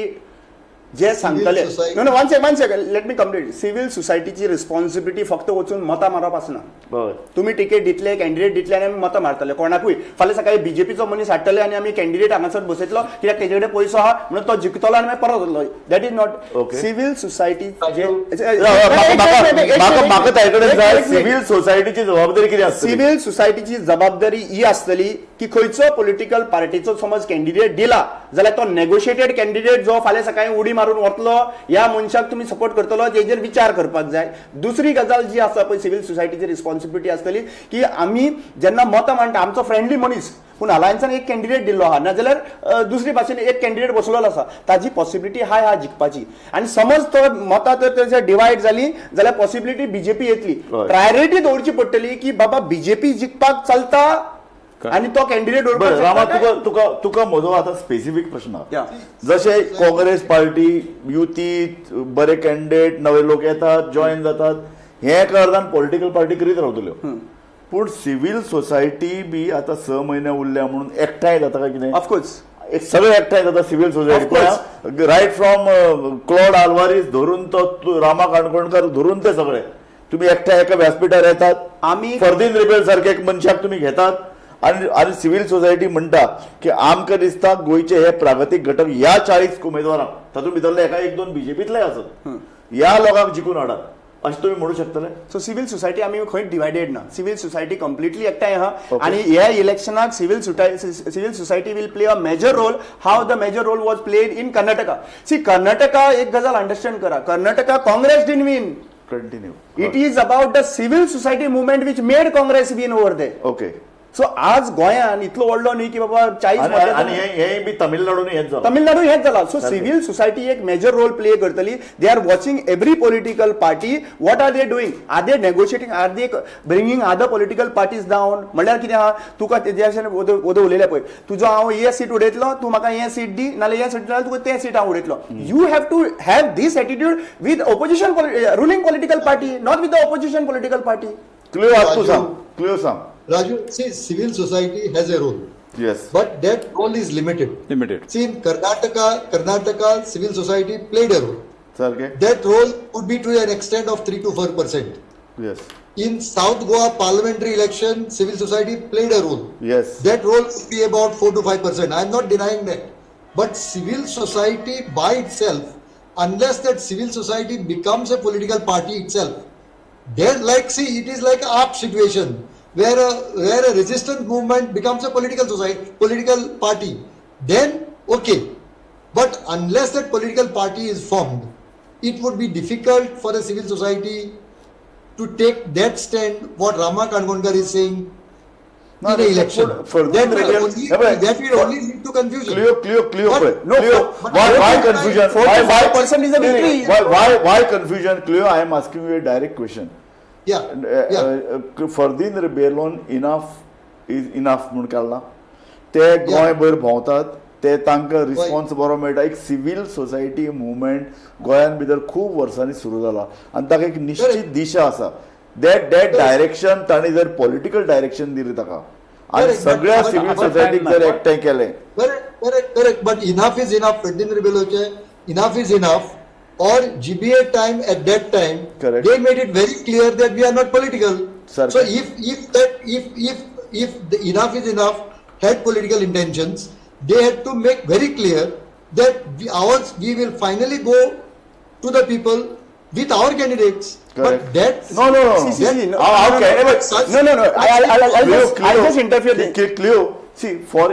जे सांगतले no one second let me complete. Civil सोसायटीची रिस्पॉन्सिबिलिटी फक्त वचून मतां मारप आसना. तुम्ही तिकेट दितले, कॅन्डिडेट दितले आनी आमी मतां मारतले कोणाकूय. फाल्यां सकाळी बीजेपीचो मनीस हाडटले आनी आमी कॅन्डिडेट हांगासर बसयतलो कित्याक तेजे कडेन पयसो आहा म्हणून तो जिखतलो आनी मागीर परत वतलो. That is not civil society.
म्हाका ताचे जाय सिव्हिल सोसायटीची जबाबदारी कितें आसतली.
सिव्हिल सोसायटीची जबाबदारी ही आसतली की खंयचो पॉलिटिकल पार्टीचो समज कॅन्डिडेट दिला जाल्यार तो नेगोशिएटेड कॅन्डिडेट जो फाल्यां सकाळी उडी मारून वतलो ह्या मनशाक तुम्ही सपोर्ट करतलो हेजेर विचार करपाक जाय. दुसरी गजाल जी आसा पळय सिव्हिल सोसायटीची रिस्पॉन्सिबिलिटी आसतली की आमी जेन्ना मतां मांडटा आमचो फ्रेंडली मनीस पूण अलायन्सान एक कॅन्डिडेट दिल्लो आहा नाजाल्यार दुसरी भाशेन एक कॅन्डिडेट बसलेलो आसा ताजी पॉसिबिलिटी हाय जिखपाची. आनी समज तो मतां तर डिवायड जाली जाल्यार पॉसिबिलिटी बीजेपी येतली. प्रायोरिटी दवरची पडटली की बाबा बीजेपी जिखपाक चलता आणि तो कॅन्डिडेट
रामा तुका म्हजो आतां स्पेसिफीक प्रश्न. जशे काँग्रेस पार्टी युती बरे कॅन्डिडेट नवे लोक येतात जॉईन जातात हे करताना पॉलिटिकल पार्टी करीत रावतल्यो. पूण सिव्हिल सोसायटी बी आतां 6 म्हयने उरल्या म्हणून एकठांय जाता काय कितें.
ऑफकोर्स
सगळे एकठांय जाता civil society right from Claude Alvares धरून तो रामा काणकोणकर धरून ते सगळे तुम्ही एकठांय एका व्यासपीठार येतात.
आमी
फर्दीन रिबेल सारखे एक मनशाक तुम्ही घेतात आणि सिव्हिल सोसायटी म्हणटा की आमकां दिसता गोंयचे हे प्रागतीक घटक ह्या 40 उमेदवारांक तातूंत भितरले एका 1-2 बीजेपीतले आसत ह्या लोकांक जिखून हाडात अशें तुम्ही म्हणू शकतले.
सो सिव्हिल सोसायटी आमी खंय डिवायडेड ना. सिव्हिल सोसायटी कंप्लिटली एकठांय आहा आणि ह्या इलेक्शनाक civil society will play a major role. How the major role was played in Karnataka. See Karnataka एक गजाल अंडरस्टँड करा. Karnataka Congress didn't win.
Continue.
It is about the civil society movement which made Congress win over they.
Okay.
So आज गोंयान इतलो व्हडलो न्ही की बाबा 40
आणि हे बी तमिळनाडून हेच झालं.
तमिळनाडू हेच जाला. सो सिव्हिल सोसायटी एक मेजर रोल प्ले करतली. They are watching every political party. What are they doing. Are they negotiating. Are they bringing other political parties down. म्हणल्यार कितें आहा तुका तेजे ओदो उलयले पळय तुजो हांव हे सीट उडयतलो तूं म्हाका हे सीट दी नाल्यार हे सीट दिल्यार तुका ते सीट हांव उडयतलो. You have to have this attitude with opposition ruling political party not with the opposition political party.
Clear सांग.
Raju, see, civil society has a role.
Yes.
But that role is limited. See, in Karnataka, civil society played a role.
Okay.
That role could be to an extent of 3 to 4%.
Yes.
In South Goa parliamentary election, civil society played a role.
Yes.
That role could be about 4 to 5%. I am not denying that. But civil society by itself, unless that civil society becomes a political party itself, then it is like a AAP situation. Where a resistance movement becomes a political party, then okay. But unless that political party is formed, it would be difficult for a civil society to take that stand what Rama Kangonkar is saying
No,
in the election.
Ferdinand
That will
Rebel-
only,
Yeah, but-
that will only lead to confusion.
Clear.
But-
no,
Clear.
but-
Why
but-
confusion?
45% is a victory.
Why confusion? Clear. I am asking you a direct question.
Yeah.
Fardin रेबेलोन इज इनफ म्हूण काडला ते गोंयभर भोंवतात ते तांकां रिस्पॉन्स बरो मेळटा एक सिव्हिल सोसायटी मुवमेंट गोंयान भितर खूब वर्सांनी सुरू जाला आनी ताका एक निश्चित दिशा आसा दॅट डायरेक्शन तांणी जर पॉलिटिकल डायरेक्शन दिलें ताका आनी
Correct,
सगळ्या
but-
सिव्हिल
but-
सोसायटीक जर एकठांय केलें
Correct. But enough is enough. Ferdinand Rebelloche, enough is enough. Or GBA time at that time,
Correct.
they made it very clear that we are not political.
Sir,
So if the enough is enough had political intentions, they had to make very clear that we will finally go to the people with our candidates.
Correct.
But that
No.
See, no.
Okay, but
such-
No. I'll just interfere.
Cleo, see, for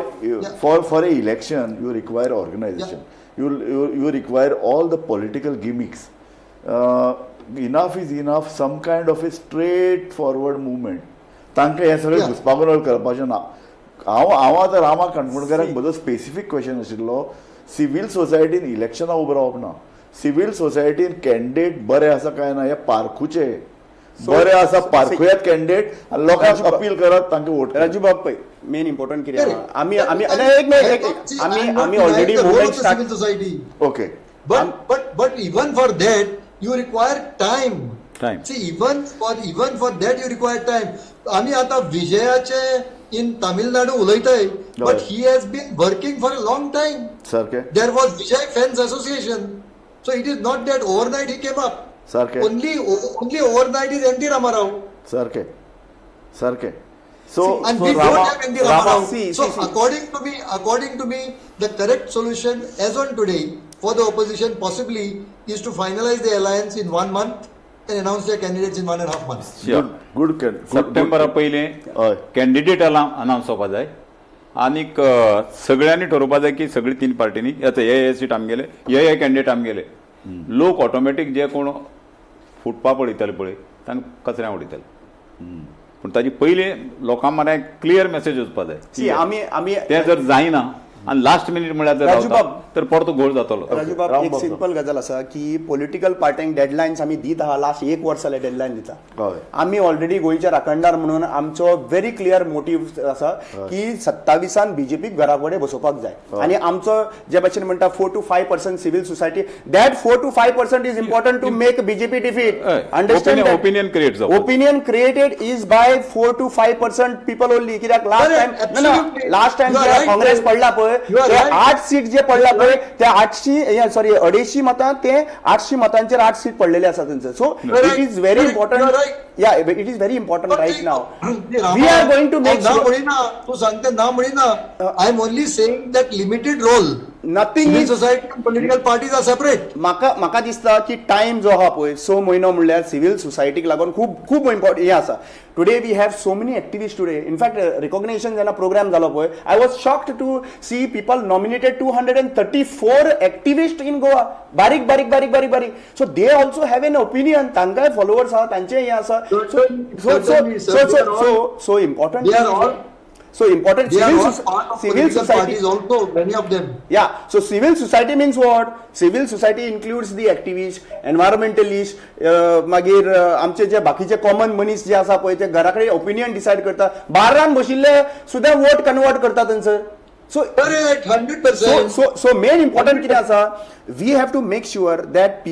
a election, you require organization. You require all the political gimmicks. Enough is enough. Some kind of a straightforward movement. तांकां हें सगळें
Yeah.
घुसपागोंदळ करपाचें ना. हांव आतां रामा काणकोणकाराक म्हजो स्पेसिफीक क्वेश्चन आशिल्लो सिव्हिल सोसायटीन इलेक्शनां उबो रावप ना सिव्हिल सोसायटीन कॅन्डिडेट बरे आसा काय ना हे पारखुचे बरे आसा पारखुयात कॅन्डिडेट आनी लोकांक अपील करात तांकां वोट
राजू बाब पै मेन इम्पॉर्टंट कितें
Correct.
आहा? आमी already movement start
civil society.
Okay
But even for that, you require time.
Time.
See, even for that you require time. आम्ही आता विजयाचे in Tamil Nadu उलयताय, but
Right.
he has been working for a long time.
सारकें
There was Vijay Fans Association. So it is not that overnight he came up.
सारकें
Only overnight is N.T. Ramarao.
सारकें so
And
so
we don't
Rama,
have N.T. Ramarao.
see.
So according to me, the correct solution as on today for the opposition possibly is to finalize the alliance in 1 month and announce their candidates in 1.5 months.
good
सप्टेंबरा पयलें
हय
कॅन्डिडेट अनाउन्स जावपा जाय आनीक सगळ्यांनी ठरोवपा जाय की सगळी तीन पार्टीनी आतां हे सीट आमगेले हे कॅन्डिडेट आमगेले लोक ऑटोमॅटीक जे कोण फुटपा पळयताले पळय तांकां कचऱ्या उडयताले पूण ताजी पयलीं लोकां म्हऱ्यान क्लियर मेसेज वचपा
सी
जाय
आमी
तें जर जायना आनी लास्ट मिनीट म्हळ्यार जर
राजू
रावता,
बाब.
तर परतो गोळ जातलो
राजू बाब
राम
एक
बाब
सिंपल गजाल आसा की पॉलिटिकल पार्ट्यांक डेडलायन्स आमी दीत आहा लास्ट 1 वर्स जालें डेडलायन दिता
हय
आमी ऑलरेडी गोंयचे राखणदार म्हणून आमचो व्हेरी क्लियर मोटीव आसा की 27 बीजेपीक घरा कडेन बसोवपाक जाय आनी आमचो जे भाशेन म्हणटा 4 to 5% civil society that 4 to 5% is important to make BJP defeat understand
opinion create जावप
opinion created is by 4 to 5% people only कित्याक last
Correct,
time
absolutely.
Last time
You are
जे
right,
काँग्रेस
sir.
पडला पळय
You are
ते
right.
8 सीट जे पडला पळय ते 250 मतां ते 800 मतांचेर 8 सीट पडलेले आसा थंयसर so it is very
Correct.
Important
You are right.
या it is very important right now
Rama,
we are going to make
ना म्हणिना तू सांगते ना म्हणिना I am only saying that limited role
nothing
civil
is
society and political parties are separate.
म्हाका दिसता की टाइम जो आहा पळय 6 म्हयनो म्हणल्यार सिव्हिल सोसायटीक लागून खूब इम्पॉर्टंट हे आसा today we have so many activist today in fact recognition जेन्ना प्रोग्राम जालो पळय I was shocked to see people nominated 234 activist in Goa बारीक so they also have an opinion तांकांय फॉलोवर्स आहा तांचे हे आसा
Certainly, sir.
So important
They are all
so important
they are
civil,
all part of
civil
political
society
parties also, many of them.
Yeah, so civil society means what? Civil society includes the activists, environmentalists, मागीर आमचे जे बाकीचे कॉमन मनीस जे आसा पळय ते घरा कडेन ओपिनियन डिसायड करता बारान बशिल्ले सुद्दां वोट कन्वर्ट करता थंयसर so
Correct, 100%.
so main important कितें आसा we have to make sure that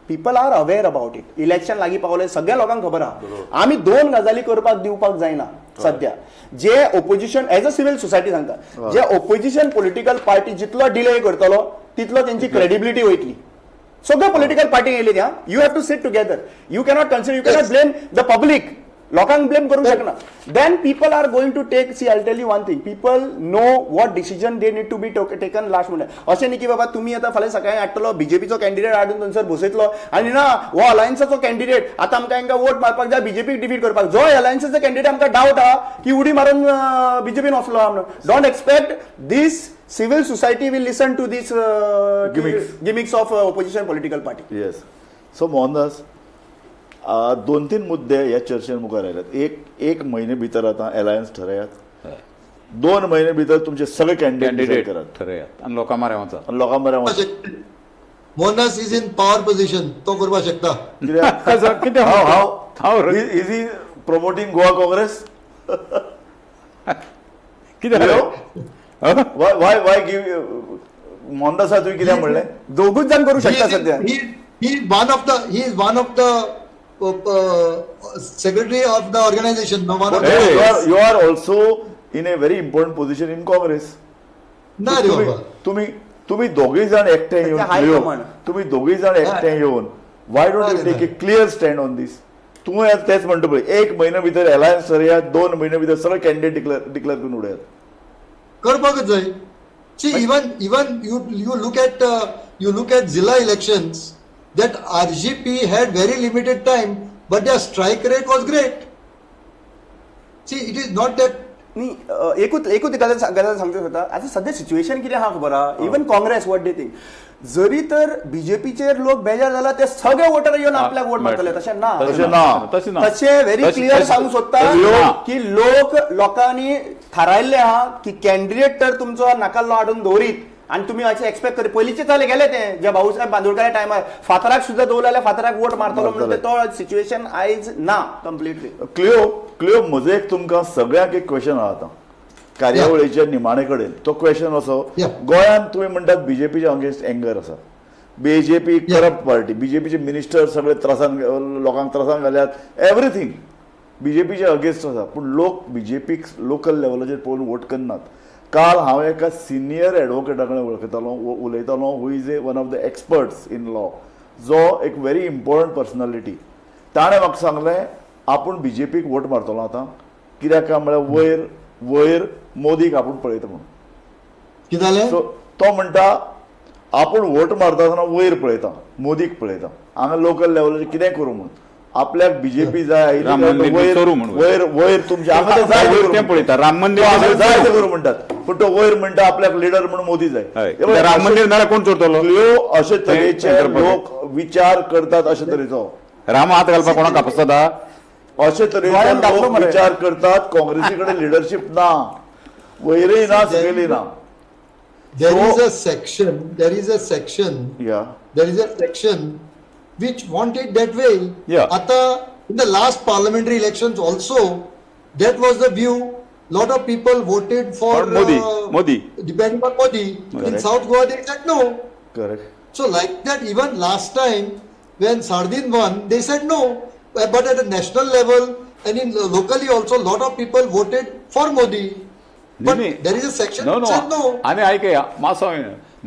people are aware about it. Election लागीं पावले सगळ्या लोकांक खबर आहा आमी 2 गजाली करपाक दिवपाक जायना सध्या जे opposition as a civil society सांगता जे ओपोजिशन पॉलिटिकल पार्टी जितलो डिले करतलो तितलो त्यांची क्रेडिबिलिटी वयतली सगळ्या पॉलिटिकल पार्टी येयली त्या you have to sit together you cannot consider you cannot blame the public लोकांक ब्लेम करूंक शकना then people are going to take see I tell you one thing people know what decision they need to be taken last म्हणल्यार अशें न्ही की बाबा तुमी आतां फाल्यां सकाळीं हाडटलो बीजेपीचो कॅन्डिडेट हाडून थंयसर बसयतलो आनी ना हो अलायन्साचो कॅन्डिडेट आतां आमकां हांकां वोट मारपाक जाय बीजेपीक डिफीट करपाक जो अलायन्साचो कॅन्डिडेट आमकां डावट आहा की उडी मारून बीजेपीन वचलो म्हणून don't expect this civil society will listen to these gimmicks of opposition political party.
Yes. So Mohandas, दोन तीन मुद्दे ह्या चर्चेन मुखार आयल्यात. एक म्हयने भितर आतां अलायन्स ठरयात. 2 म्हयने भितर तुमचे सगळे कॅन्डिडेट
कॅन्डिडेट
करात
ठरयात आनी लोकां म्हऱ्या वचा.
आनी लोकां बरें
Mohandas is in power position, तो करपाक शकता.
कितें
how is he promoting Goa Congress?
कितें
वाय गिव मोहनदासा तुवें कितें म्हणलें?
दोगूच जाण करू शकता सध्या.
He is one of the secretary of the organization. No one of
Hey.
the.
You are also in a very important position in Congress.
ना रे बाबा.
तुम्ही दोघे जण एकटे येऊन
त्याच्या high command.
तुम्ही दोघे जण एकटे येऊन why don't you take a clear stand on this? तुम्ही आज तेच म्हणतो पळय, 1 महिन्या भितर अलायन्स ठरयात, 2 महिन्या भितर सगळे कॅन्डिडेट डिक्लेअर करून उडयात.
करपाकच जाय. See, even you look at Zilla elections, that RGP had very limited time, but their strike rate was great. See, it is not that.
न्ही एकूच गजाल सांगता होता. आता सध्या सिच्युएशन कितें आहा खबर आहा? Even Congress what day think, जरी तर बीजेपीचेर लोक बेजार जाला ते सगळे वोटर येवन आपल्याक वोट मारतले, तशें ना. तशें व्हेरी क्लियर सांगूंक सोदता की लोकांनी थारायल्ले आहा की कॅन्डिडेट तर तुमचो नाकाल्लो हाडून दवरीत आनी तुमी अशें एक्सपेक्ट करी. पयलींचे जाले गेले ते जे भाऊसाहेब बांदोडकरा टायमार फातराक सुद्दां दवरले जाल्यार फातराक वोट मारतलो म्हणजे तो सिच्युएशन आयज ना कंप्लिटली.
क्लिओ म्हजो एक तुमकां सगळ्यांक एक क्वेश्चन आहा आतां कार्यावळीच्या निमाणे कडेन. तो क्वेश्चन असो, गोंयांत तुमी म्हणटात बीजेपीच्या अगेन्स्ट एंगर आसा, बीजेपी करप्ट पार्टी, बीजेपीचे मिनिस्टर सगळे त्रासान लोकांक त्रासान घाल्यात, एवरीथींग बीजेपीच्या अगेन्स्ट आसा. पूण लोक बीजेपीक लोकल लेवलाचेर पळोवन वोट करनात. काल हांव एका सिनियर एडवोकेटा कडेन उलयतालो, who is one of the experts in law, जो एक व्हेरी इम्पॉर्टंट पर्सनॅलिटी. ताणें म्हाका सांगलें आपूण बीजेपीक वोट मारतलो आतां. कित्याक काय म्हळ्यार वयर मोदीक आपूण पळयता म्हणून.
कितें जालें?
सो तो म्हणटा आपूण वोट मारता आसतना वयर पळयता, मोदीक पळयता, हांगा लोकल लेवलाचेर कितें करूं म्हणून. आपल्याक बीजेपी जाय आयली वयर तुमच्या हांगा ते जाय
पळयता. राम मंदिर
जाय ते करूं म्हणटात, पूण तो वयर म्हणटा आपल्याक लिडर म्हणून मोदी जाय.
राम मंदिर नाल्यार कोण चोरतलो?
अशे तरेचे लोक विचार करतात, अशे तरेचो
राम हात घालपाक कोणाक कापसता?
अशे तरेचे लोक विचार करतात. काँग्रेसी कडेन लिडरशीप ना, वयरय ना, सकयलय ना.
There is a section which want it that way.
Yeah.
Ata in the last parliamentary elections also, that was the view. Lot of people voted for
Modi.
Depending on Modi.
Correct.
In South Goa they said no.
Correct.
So like that, even last time when Sardin won, they said no. But at a national level and in locally also, lot of people voted for Modi. But there is a section which said no.
आनी आयकया मातसो,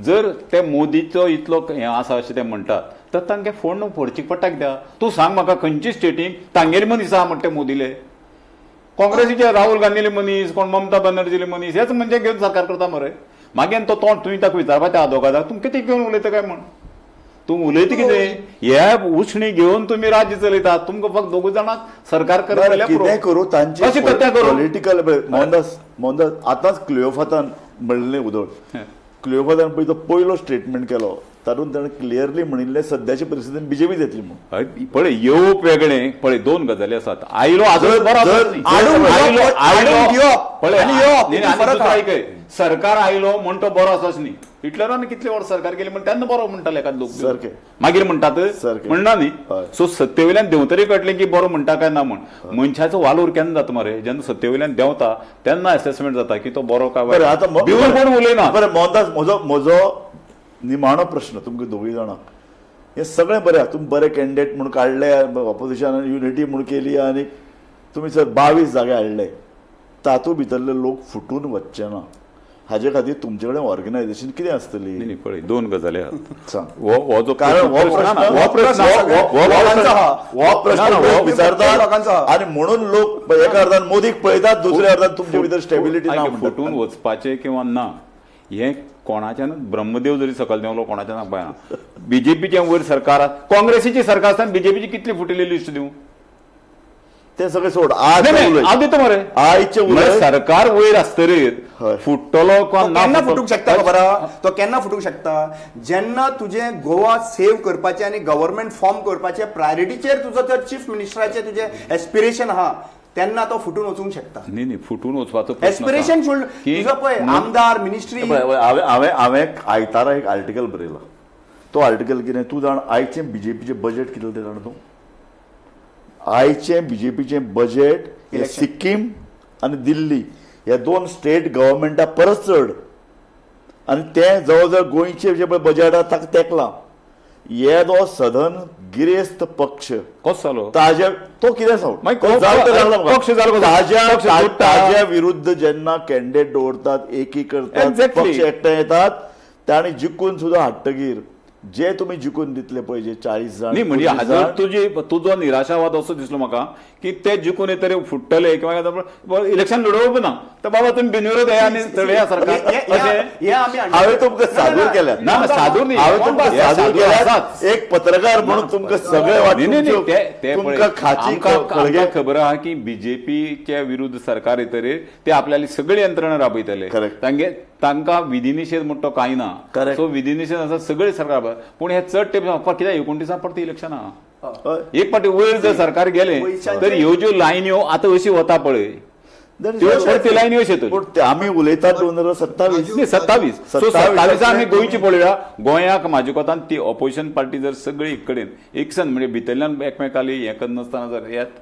जर ते मोदीचो इतलो हें आसा अशें ते म्हणटात, तर तांकां फोन फोडची पडटा कित्याक? तूं सांग म्हाका खंयची स्टेटीक तांगेले मनीस आहा म्हणटा मोदीले? काँग्रेसीचे राहुल गांधीले मनीस, कोण ममता बॅनर्जीले मनीस, हेच म्हणजे घेवन सरकार करता मरे. मागीर तो तोंड तुवें ताका विचारपाचें आहा दोगांक, तूं कितें घेवन उलयता काय म्हण? तूं उलयता कितें? हे उश्णी घेवन तुमी राज्य चलयतात, तुमकां फक्त दोगूय जाणांक सरकार
कितें करूं तांची पॉलिटिकल. मोहनदास आतांच क्लिओफातान म्हणलें उदोड. क्लिओफातान पळय तो पयलो स्टेटमेंट केलो, तातूंत ताणें क्लियरली म्हणिल्लें सद्याचे परिस्थितीन बीजेपी येतली म्हणून.
पळय येवप वेगळें, पळय 2 गजाली आसात. आयलो आजून बरो सरकार आयलो म्हण तो बरो आसाच न्ही. हिटलरान कितले वर्स सरकार केली म्हण तेन्ना बरो म्हणटाले एखाद लोक,
सारकें
मागीर म्हणटात म्हणना न्ही. सो सत्ते वयल्यान देंवतरी कळटलें की बरो म्हणटा काय ना म्हण. मनशाचो वालोर केन्ना जाता मरे? जेन्ना सत्ते वयल्यान देंवता तेन्ना असेसमेंट जाता की तो बरो काय.
आतां
भिवून कोण उलयना.
बरें मोहनदास, म्हजो निमाणो प्रश्न तुमकां दोगूय जाणांक. हें सगळें बरें आहा, तुमी बरे कॅन्डिडेट म्हूण काडले, ऑपोजिशनान युनिटी म्हूण केली आनी तुमी सर 22 जागे हाडले. तातूंत भितरले लोक फुटून वचचे ना. हाजे खातीर तुमचे कडेन ऑर्गनायझेशन कितें आसतली?
पळय 2 गजाली आसात.
सांग.
हो जो
कारण हो प्रश्न विचारतात आनी म्हणून लोक एका अर्धान मोदीक पळयतात, दुसऱ्या अर्धान तुमचे भितर स्टेबिलिटी ना.
फुटून वचपाचे किंवा ना हे कोणाच्यान ब्रह्मदेव जरी सकयल देंवलो कोणाच्या पळयना. बीजेपीचे वयर सरकार, काँग्रेसीची सरकार आसतना बीजेपीची कितली फुटिल्ली लिस्ट दिवं?
ते सगळे सोड आज
नाही, नाही, हांव दिता मरे
आयचे
म्हळ्यार
उलय
सरकार वयर आसतरीर
हय.
फुट्टलो
तो
कोण ना
केन्ना
फुट्टलो-
फुटूंक शकता खबर आहा? तो केन्ना फुटूंक शकता जेन्ना तुजें गोवा सेव्ह करपाचें आनी गव्हर्नमेंट फॉर्म करपाचें प्रायोरिटीचेर तुजो जर चीफ मिनिस्टराचें तुजें एस्पिरेशन आहा तेन्ना तो फुटून वचूंक शकता.
न्ही न्ही फुटून वचपाचो प्रश्न
एस्पिरेशन
आसा.
शूड
की
तुजो पळय आमदार मिनिस्ट्री
हांवें आयतारा एक आर्टिकल बरयला. तो आर्टिकल कितें तूं जाण आयचें बीजेपीचें बजेट कितलें तें जाणा तूं? आयचें बीजेपीचें बजेट हे
Election.
सिक्कीम आनी दिल्ली ह्या 2 स्टेट गव्हर्मेंटा परस चड आनी तें जवळ जवळ गोंयचे जे पळय बजेट आसा ताका तेंकलां. हे जो सदन गिरेस्त पक्ष
कसो जालो
ताज्या तो कितें सांग
मागीर
तो जावं तर लागला म्हाका.
पक्ष जालो कसो?
ताज्या
पक्ष जोडटा.
ताज्या विरुद्ध जेन्ना कॅन्डिडेट दवरतात एकी करतात
Exactly.
पक्ष एकठांय येतात ताणी जिखून सुद्दां हाडटगीर जे तुमी जिखून दितले पळय जे 40 जाण
न्ही म्हणजे
40
हाजर
जाण,
तुजो निराशावाद असो दिसलो म्हाका की ते जिखून येतरी फुट्टले किंवा इलेक्शन लडोवप ना तर बाबा तुम्ही बिनविरोध आहे आणि चढया सरकार अशें
हांवें तुमकां सादूर केल्यात
ना ना सादूर न्ही
हांवें तुमकां
हे
सादूर
सादूर
केल्यात
आसाच.
एक पत्रकार म्हणून तुमकां सगळे
न्ही, न्ही, न्ही, ते
तुमकां खाची खळगे
आमकां खबर आहा की बीजेपीच्या विरुद्ध सरकार येतरी ते आपल्याली सगळी यंत्रणा राबयतले
Correct.
तांकां विधिनिषेध म्हणतो कांय ना
Correct.
सो विधिनिषेध आसा सगळे सरकार पूण हे चड टेप कित्याक 29 परती इलेक्शन आहा एक पाटी वयर जर सरकार गेले तर ह्यो ज्यो लायन्यो आतां अशी वता पळय ते लायन्यो अशी येतल्यो.
पूण ते आमी उलयतात 2027
नाही 27 सो 27 आमी गोंयची पळोवया गोंयाक म्हाजे कोतान ती ऑपोजिशन पार्टी जर सगळी एक कडेन एकसन म्हणजे भितरल्यान एकमेकाली हें करनासतना जर येत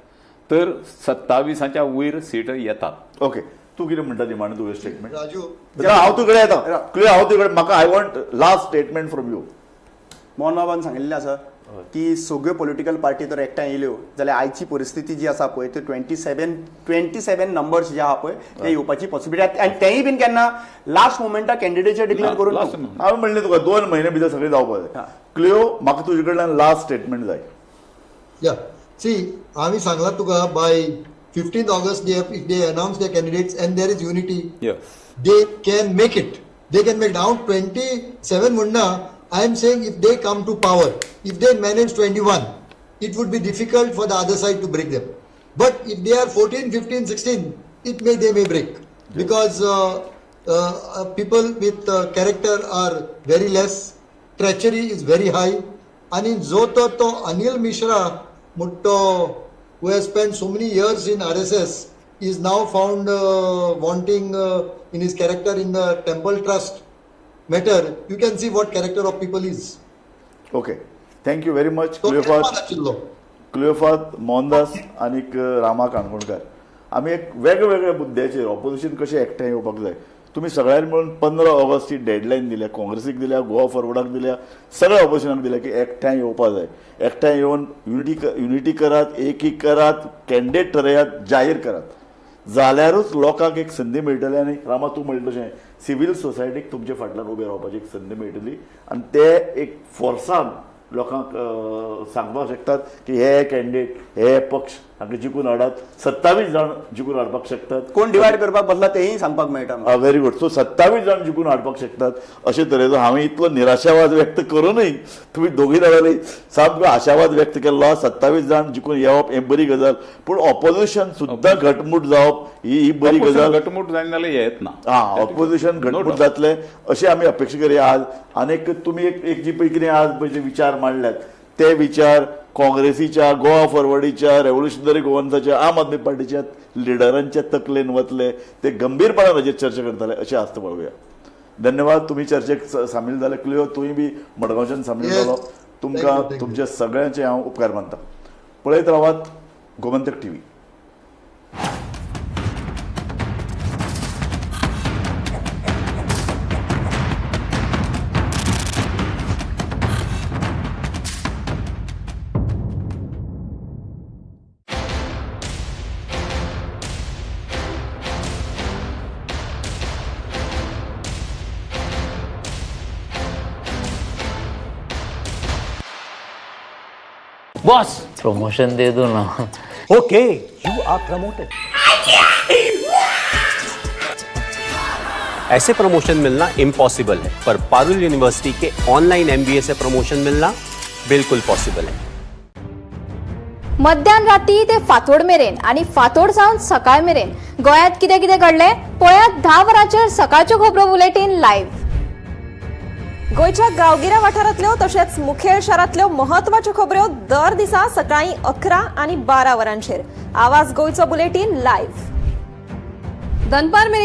तर 27च्या वयर सीट येतात.
ओके तू कितें म्हणटा ती मांड तुवें स्टेटमेंट
राजू
हांव तुकडे येता क्लियर हांव तुकडे म्हाका I want last statement from you.
Mohan बाबान सांगिल्लें आसा की सगळ्यो पॉलिटिकल पार्टी तर एकठांय येयल्यो जाल्यार आयची परिस्थिती जी आसा पळय ती 27 नंबर्स जे आहा पळय ते येवपाची पॉसिबिलिटी आनी तेंय बीन केन्ना लास्ट मोमेंटाक कॅन्डिडेट डिक्लेअर करून
Last
न्हू.
moment.
हांवें म्हणलें तुका 2 म्हयने भितर सगळें जावपाक जाय. क्लियो म्हाका तुजे कडल्यान लास्ट स्टेटमेंट जाय.
या सी आम्ही सांगला तुका bye 15th August if they announce their candidates and there is unity
Yes.
they can make it. They can make now 27 Munda. I am saying if they come to power, if they manage 21, it would be difficult for the other side to break them. But if they are 14, 15, 16, they may break because people with character are very less. Treachery is very high. And in Zoto to Anil Mishra, Mutto, who has spent so many years in RSS, is now found wanting in his character in the temple trust matter. You can see what character of people is.
Okay thank you very much
So,
Cleofato Cleofato Mohandas आनीक रामा काणकोणकार आमी एक वेगवेगळ्या मुद्द्याचेर ऑपोजिशन कशें एकठांय येवपाक जाय तुमी सगळ्यांनी मेळून 15 ऑगस्ट ही डेडलायन दिल्या काँग्रेसीक दिल्या गोवा फॉरवर्डाक दिल्या सगळ्या ऑपोजिशनाक दिल्या की एकठांय येवपा जाय एकठांय येवन युनिटी करात एकी करात कॅन्डिडेट ठरयात जाहीर करात जाल्यारूच लोकांक एक संदी मेळटली आनी रामा तूं म्हणलें तशें सिवील सोसायटीक तुमचे फाटल्यान उबे रावपाची एक संदी मेळटली आनी ते एक फोर्सान लोकांक सांगपाक शकतात की हे कॅन्डिडेट हे पक्ष हांकां जिखून हाडात 27 जाण जिखून हाडपाक शकतात
कोण डिवायड करपाक बसला तेही सांगपाक मेळटा.
व्हेरी गुड सो 27 जाण जिखून हाडपाक शकतात अशे तरेचो हांवें इतलो निराशावाद व्यक्त करूनय तुमी दोगी जाणांनी सामको आशावाद व्यक्त केल्लो 27 जाण जिखून येवप हें बरी गजाल पूण ऑपोजिशन सुद्दां घटमूट जावप ही बरी गजाल
घटमूट जायना जाल्यार येत ना
ऑपोजिशन घटमूट जातले अशें आमी अपेक्षा करया आज आनीक तुमी एक जी पळय कितें आज पळय जे विचार मांडल्यात ते विचार काँग्रेसीच्या गोवा फॉरवर्डीच्या रेव्होल्युशनरी गोवन्साच्या आम आदमी पार्टीच्या लिडरांच्या तकलेन वतले ते गंभीरपणान हाचेर चर्चा करतले अशें आस्त पळोवया. धन्यवाद तुम्ही चर्चेक सामील जाले क्लियो तुंय बी मडगांवच्यान सामील
Yes.
जालो तुमकां
Thank you.
तुमच्या सगळ्यांचे हांव उपकार मानता. पळयत रावात गोमंतक टीव्ही.
बॉस प्रमोशन दे दो ना.
Okay, you are promoted. ऐसे प्रमोशन मिलना इम्पॉसिबल है पर पारुल यूनिवर्सिटी के ऑनलाइन MBA से प्रमोशन मिलना बिल्कुल पॉसिबल है.
मध्यान राती ते फातोड मेरेन आणि फातोड सावन सकाळ मेरेन गोंयांत कितें कितें घडलें पळयात 10 वरांचेर सकाळच्यो खबरो बुलेटिन लायव्ह.
गोयच्या गांवगिऱ्या वाठारांतल्यो तशेंच मुखेल शारांतल्यो महत्वाच्यो खबरो दर दिसा सकाळी 11 आणि 12 वरांचेर. आवाज गोयचो बुलेटिन लायव्ह. दनपार मेरेन